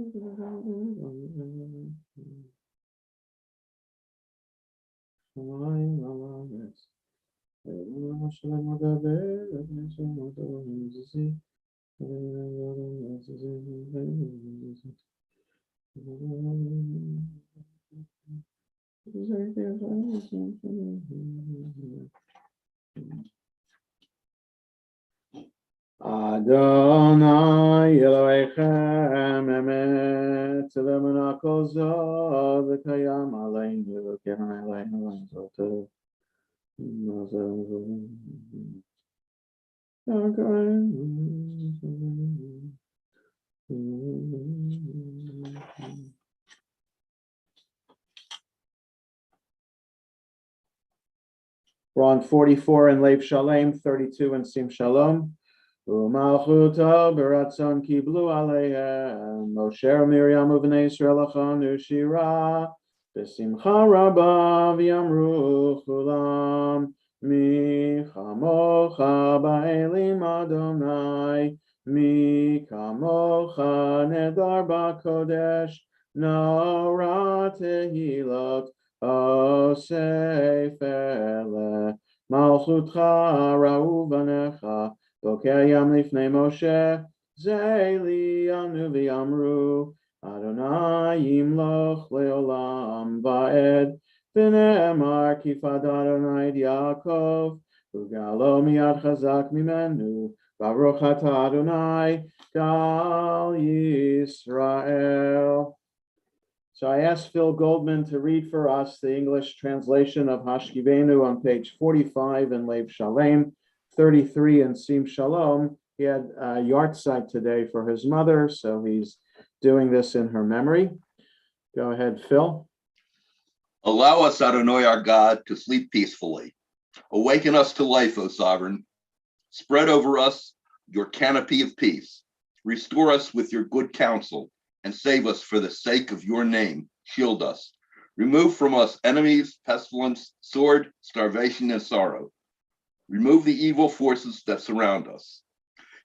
Shamayim alaretz Elohim Hashem adaber Hashem adaber Zizi Adonai Elohechem emet v'emuna kol zod v'kayam aleinu v'kayam aleinu v'zotu We're on 44 in Lev Shalem, 32 in Sim Shalom. Umalchuto beratzon kiblu aleihem Moshe Miriam uvnei Yisrael achanu shira b'simcha rabba v'yamru chulam mi chamocha ba'elim Adonai mi kamocha nedar ba'kodesh nora tehilot osefele malchutcha ra'u banecha Bokeyam lifnei Moshe, Zeli anu v'yamru, Adonai yimloch leolam va'ed, v'ne'emar kifad Adonai et Yaakov, ugalo miyad chazak mimenu, Baruch atah Adonai, Gal Yisrael. So I asked Phil Goldman to read for us the English translation of Hashkivenu on page 45 in Lev Shalem. 33 in Sim Shalom. He had a yahrzeit today for his mother, so he's doing this in her memory. Go ahead, Phil. Allow us, Adonai, our God, to sleep peacefully. Awaken us to life, O Sovereign. Spread over us your canopy of peace. Restore us with your good counsel and save us for the sake of your name. Shield us. Remove from us enemies, pestilence, sword, starvation, and sorrow. Remove the evil forces that surround us.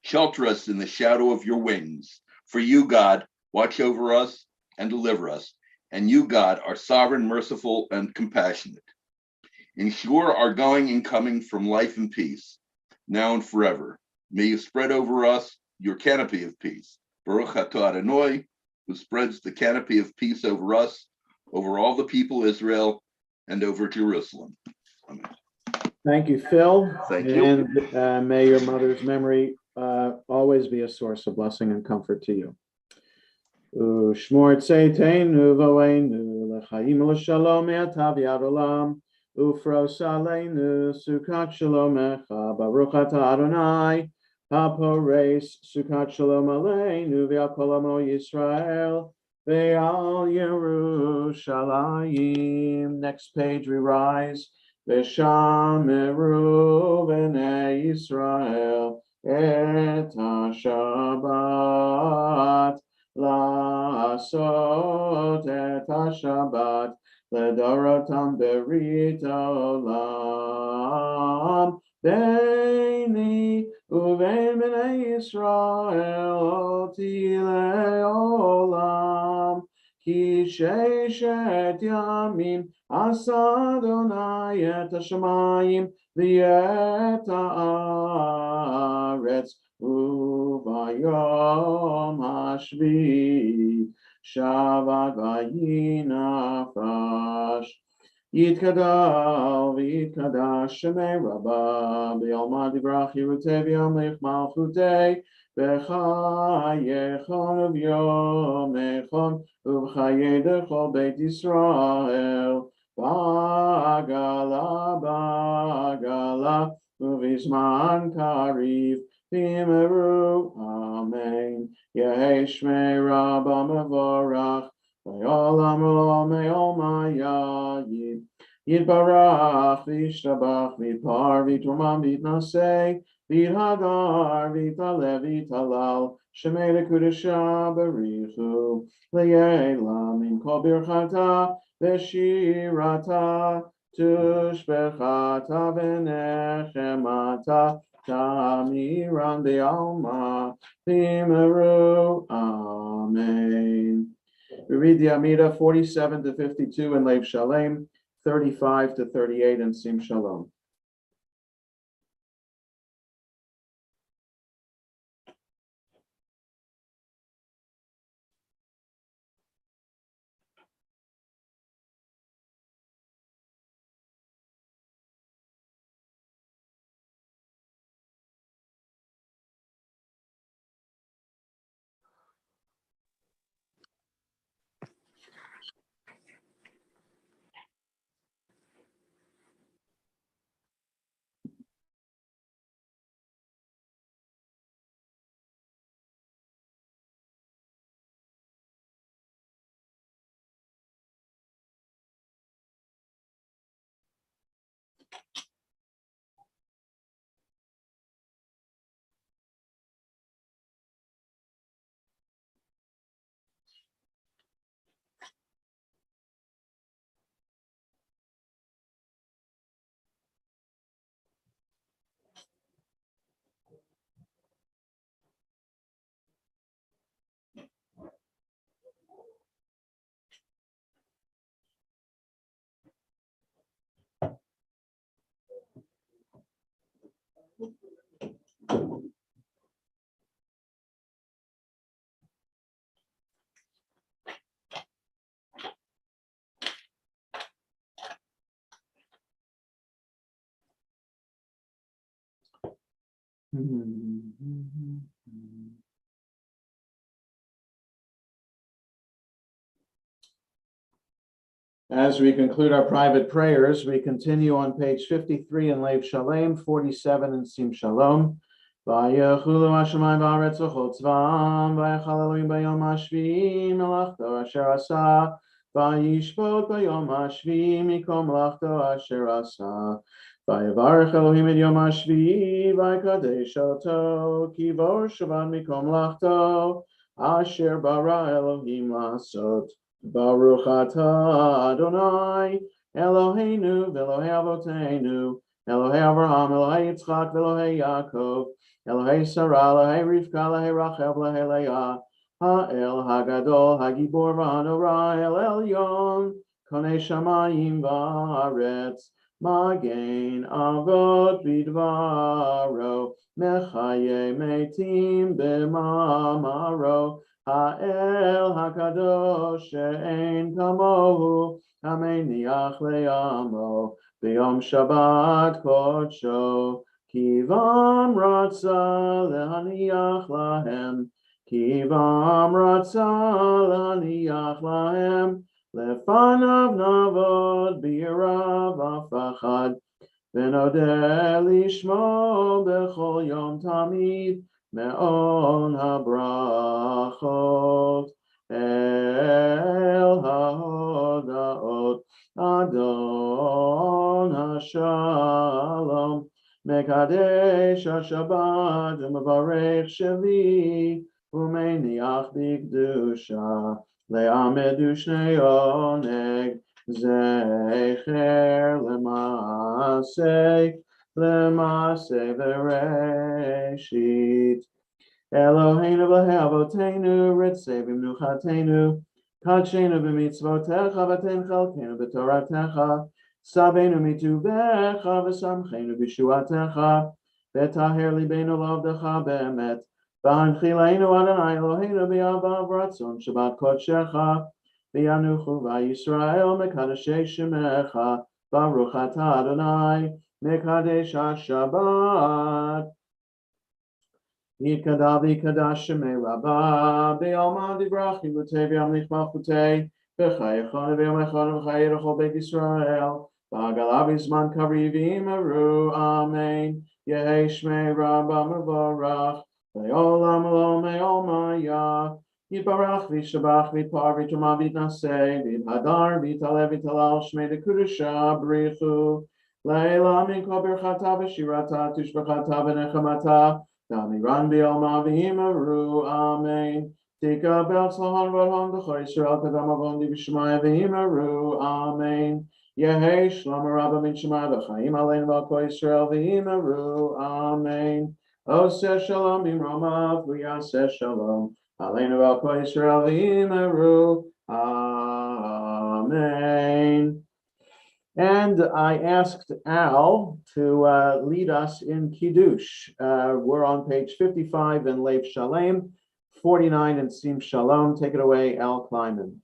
Shelter us in the shadow of your wings. For you, God, watch over us and deliver us. And you, God, are sovereign, merciful, and compassionate. Ensure our going and coming from life and peace, now and forever. May you spread over us your canopy of peace. Baruch atah Adonai, who spreads the canopy of peace over us, over all the people of Israel, and over Jerusalem. Amen. Thank you, Phil. Thank you. And may your mother's memory always be a source of blessing and comfort to you. Ushmor tzeiteinu v'oeinu l'chaim l'shalom me'atav yad olam ufros aleinu sukat shalomecha baruch atah Adonai hapores sukat shalom aleinu v'yakol amo Yisrael ve'al Yerushalayim. Next page we rise. V'shameru b'nei Yisrael et ha-Shabbat La'asot et ha-Shabbat Ledorotam berit olam Beini uvein b'nei Yisrael oti le'olam כי ששת ימים עשה אדוני את השמיים ואת הארץ, וביום השביעי שבת וינפש. יתגדל ויתקדש שמי רבה בעלמא דברך חירותי וימליך מלכותי בחייכם וביומכם ובחיי דכל בית ישראל בעגלה בעגלה ובזמן קריב ואמרו אמן. יהי שמי רבה מבורך בעולם ולעולמי עולמי יתברך וישתבח ויתפאר ויתרומם ויתנשא ויתהדר ויתעלה ויתהלל שמי לקודשה בריחו לעילם עם כל ברכתה ושירתה תושבחתה ונחמתה תמירן בעלמא ואמרו אמן. We read the Amida 47 to 52 in Lev Shalem, 35 to 38 in Sim Shalom. As we conclude our private prayers, we continue on page 53 in Lev Shalem, 47 in Sim Shalom. Vayechulu hashamayim va'aretz v'chol tzva'am vayechal Elohim bayom hashvi'i melachto asher asa vayishpot bayom hashvi'i mikol melachto asher asa vayevarech Elohim et yom hashvi'i vaykadesh oto ki vor shavat mikol melachto asher bara Elohim lasot. Baruch atah Adonai Eloheinu v'Elohei Avoteinu Elohei Avraham Elohei Yitzchak v'Elohei Yaakov Elohei Sarah Elohei Rivka Elohei Rachel Elohei Leah Ha'el Hagadol Hagibor v'Hanora El Elyon Konei Shamayim v'Aretz Magen Avot Bidvaro Mechaye Metim B'Mamaro Ha'el HaKadosh she'en kamohu hameniach le'amo b'yom Shabbat kodsho kivam ratza lehaniach lahem kivam ratza lehaniach lahem lefanav navod b'yirav afachad v'nodeh lishmo b'chol yom tamid me'on habrachot el haodaot Adon hashalom mekadesh hashabbat u'mevarech sheli u'meniach b'kedusha le'amedu shnei oneg zecher L'maaseh v'reshit Eloheinu v'Elohei Avoteinu ritzei v'mnuchatenu Kachenu b'mitzvotecha v'ten chalkenu b'toratecha. Saveinu mituvecha v'samchenu b'shuatecha. V'taher libeinu l'avdecha be'emet. V'hanchileinu Adonai Eloheinu b'yavav ratzon Shabbat kodshecha. V'yanuchu v'Yisrael mekadeshei shemecha. Baruch atah Adonai mekadesh haShabbat. Yikadav yikadash shemei Rabbah. B'yalma divrach yivutei v'yamlich malchutei. V'chayechon v'yamechon v'chayerachol beit Yisrael. V'agalav yizman karivim aru. Amen. Yehi shmei Rabbah mevorach. Ve'olam lo me'omaya. Yibarach v'shabach v'par v'tumah v'naseh. V'hadar v'taleh v'talal shmei dekudusha b'richu. Leila min kol birchata v'shirata tushbachata v'nechamata. Damiran b'yalma v'himaru. Amen. Tika b'atzlahon v'adhon b'chol Yisrael kadam avon v'shemaya v'himaru. Amen. Yehi shlomo rabba min shemaya v'chaim aleinu v'al Yisrael v'himaru. Amen. Oseh shalom b'mromav v'yaseh shalom aleinu v'al Yisrael v'himaru. Amen. And I asked Al to lead us in Kiddush. We're on page 55 in Lev Shalem, 49 in Sim Shalom. Take it away, Al Kleiman.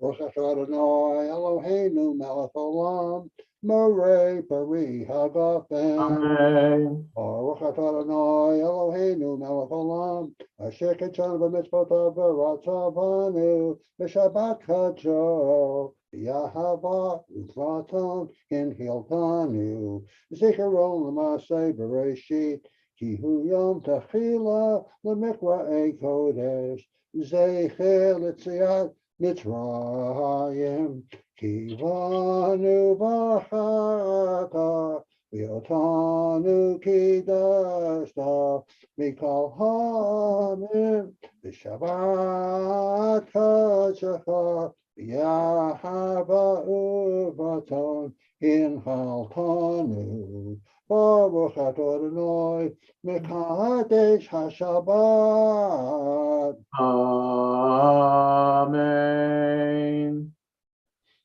Baruch atah Adonai Eloheinu melech olam, morei pari hagafen. Amen. Baruch atah Adonai Eloheinu melech olam, asher kitshanu b'mitzvotav v'ratzavanu b'shabbat kadsho. Yahava u'Zlaton kinhiltanu, Zikaron l'maseh bereshit, ki hu yom techila l'mikva'ei kodesh, Zecher l'tziat Mitzrayim, Kivanu b'chata, V'yotanu kidashta, Mikol hamim, B'shabbat kadshecha, Yahava uvaton in haltanu. Baruch atah Adonai mekadesh haShabbat. Amen.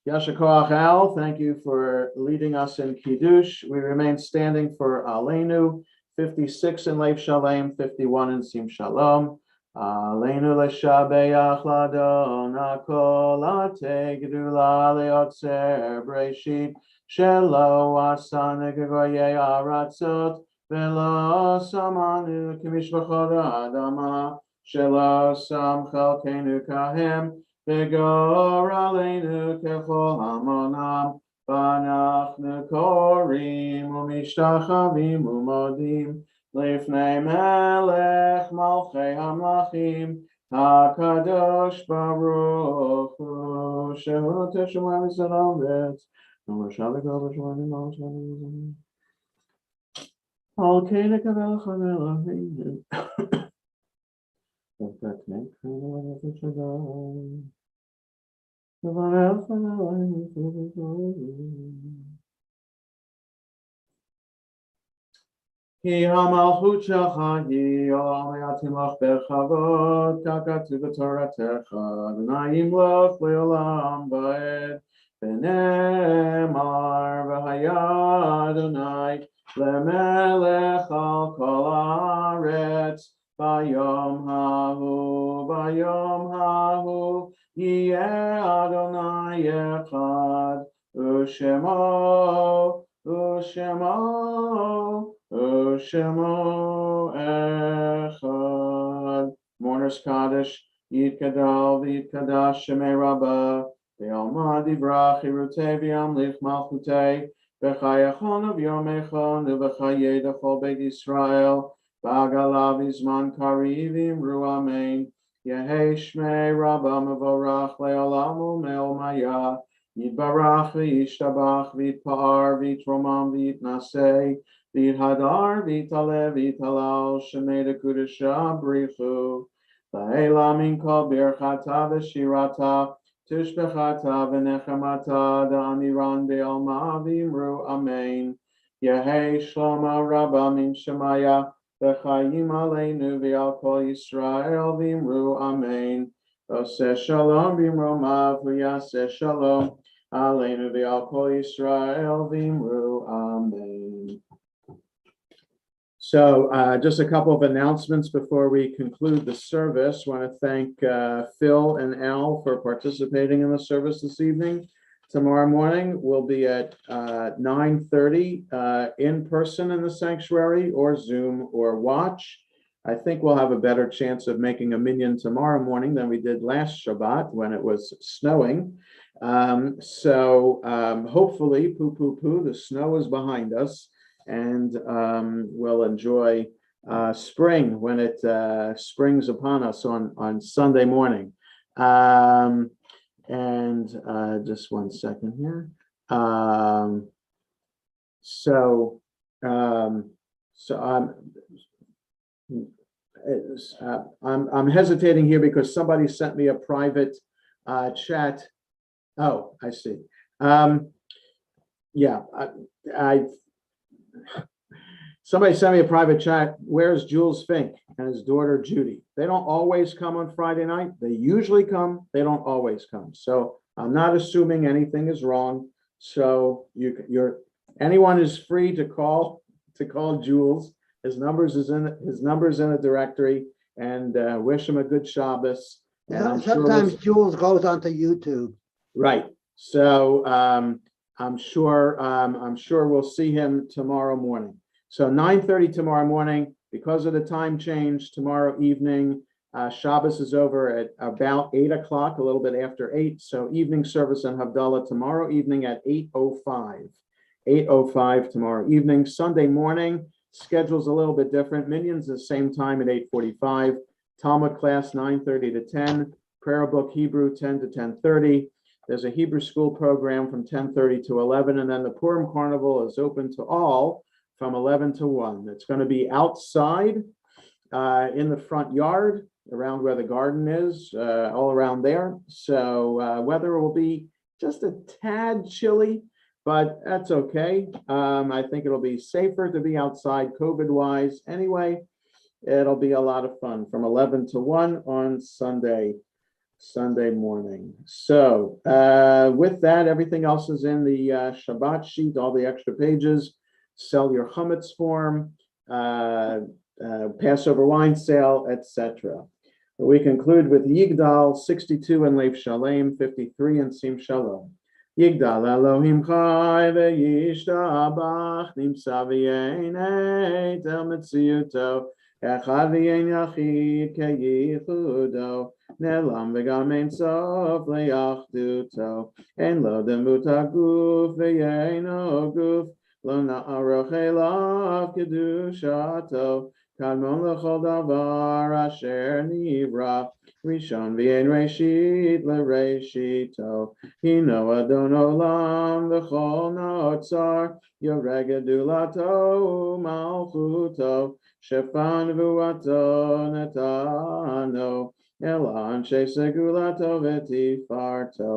Yasher Koach Al, thank you for leading us in Kiddush. We remain standing for Aleinu, 56 in Lev Shalem, 51 in Sim Shalom. Aleinu l'shabeach ladon hakol ate gedula leotzer breshit shelo asane gegoyei aratzot velo samanu kimishvachot adama shelo sam chalkenu kahem v'gor aleinu kechol hamonam v'anachnu korim u'mishtachavim u'modim Lifnei melech malchei hamlachim hakadosh baruch hu shehu teshuvah v'salam v'etz v'mashal v'kol v'shvanim v'shvanim al kei nekavel chanelohim v'teknek chanelohim v'shadam v'varel chanelohim v'shvanim Ki hamalchut shelcha hi olam yatimach berchavot kakatu b'toratecha v'nayim loch le'olam ba'ed v'nemar v'haya Adonai lemelech al kol haaretz bayom hahu yeh Adonai echad u'shemo Shemo Echad. Mourners Kaddish, Yid Kadal, Yid Kadash, Shemei Rabbah, Be'alma Divrach, Irutei V'yamlich Malchutei, B'chayachon of Yom Echon, V'chayei Dachol Beit Yisrael, B'agalav Izman Karivim Ru Amen, Yehei Shmei Rabbah Mevorach, Le'olam U'me'omaya, Yitbarach V'yishtabach, V'yitpa'ar, V'yitromam, V'yitnaseh, V'yithadar, v'yitaleh, v'yitalal, shemei dekudesha brichu. V'eila min kol birchata v'shirata, tushbechata v'nechamata, da'amiran be'alma v'imru amen. Yehei shlomo rabba min shemaya, v'chayim aleinu v'al kol Yisrael v'imru amen. Oseh shalom b'mromav v'yaseh shalom. Aleinu v'al kol Yisrael v'imru amen. So just a couple of announcements before we conclude the service. Want to thank Phil and Al for participating in the service this evening. Tomorrow morning, we'll be at 9:30 in person in the sanctuary or Zoom or watch. I think we'll have a better chance of making a minyan tomorrow morning than we did last Shabbat when it was snowing. Hopefully, the snow is behind us, and we'll enjoy spring when it springs upon us on Sunday morning. Just one second here. I'm hesitating here because somebody sent me a private chat. Oh, I see. Somebody sent me a private chat. Where's Jules Fink and his daughter Judy? They don't always come on Friday night. They usually come. They don't always come. So I'm not assuming anything is wrong. So anyone is free to call Jules. His number's in the directory, and wish him a good Shabbos. And Sometimes Jules goes onto YouTube. Right. So I'm sure we'll see him tomorrow morning. So 9:30 tomorrow morning, because of the time change tomorrow evening. Shabbos is over at about 8 o'clock, a little bit after 8. So evening service and Havdalah tomorrow evening at 8:05. 8:05 tomorrow evening. Sunday morning, schedule's a little bit different. Minyans the same time at 8:45. Talmud class 9:30 to 10. Prayer book Hebrew 10 to 10:30. There's a Hebrew school program from 10:30 to 11. And then the Purim Carnival is open to all from 11 to 1. It's going to be outside in the front yard, around where the garden is, all around there. So weather will be just a tad chilly, but that's okay. I think it'll be safer to be outside COVID-wise. Anyway, it'll be a lot of fun from 11 to 1 on Sunday morning. So with that, everything else is in the Shabbat sheet, all the extra pages. Sell your chametz form, Passover wine sale, etc. We conclude with Yigdal 62 in Leif Shalem, 53 in Sim Shalom. Yigdal Elohim Chai ve'yishtabach nimsa v'yenei tel metziuto echad v'yen yachid ke'yichudo ne'lam v'gam ein sof le'yachduto en lo demut haguf v'yeno guf lo na'aroch elav kedushato kadmon lechol davar asher nivra rishon v'yen reshit le'reshito hino adon olam v'chol notzar yoreg gedulato malchuto shefan vuato netano elan shesegulato v'tifarto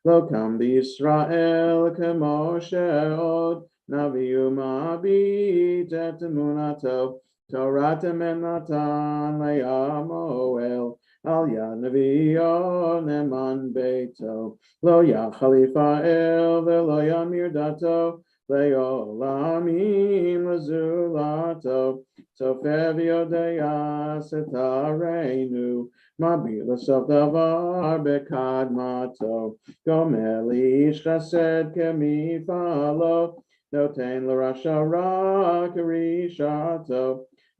lo kam b'Yisrael kemo she'od Naviu ma'abit et emunato Torah temen natan le'amoel al yad nevi'o neman beito lo yachalifa el ve'lo yamir dato le'olamim lezulato sofev yodea setarenu mabit l'sof davar bekadmato gomer li'ish chesed kemifalo Noten l'rasha ra karishato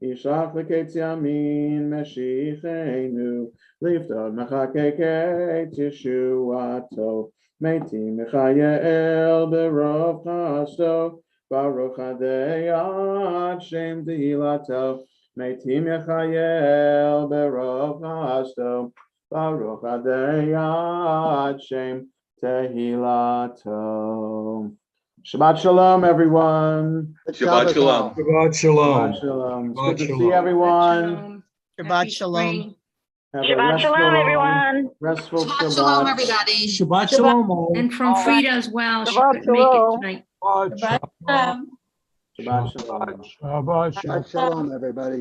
Yishach l'ketz yamin meshichenu Liftod mechakeket yeshuato Meitim mechayel berov chasto Baruch adei ad shem tehilato Meitim mechayel berov chasto Baruch adei ad shem tehilato. Shabbat shalom, everyone. Shabbat shalom. Shabbat shalom. Shabbat shalom. It's Shabbat good to see shalom. everyone. Shabbat shalom. Have a Shabbat shalom, everyone. restful Shabbat shalom, Shabbat. everybody. Shabbat shalom. all. And from Frida as well. She Shabbat couldn't make it shalom. tonight. Shabbat shalom. Shabbat shalom. Shabbat shalom. Shabbat shalom, everybody.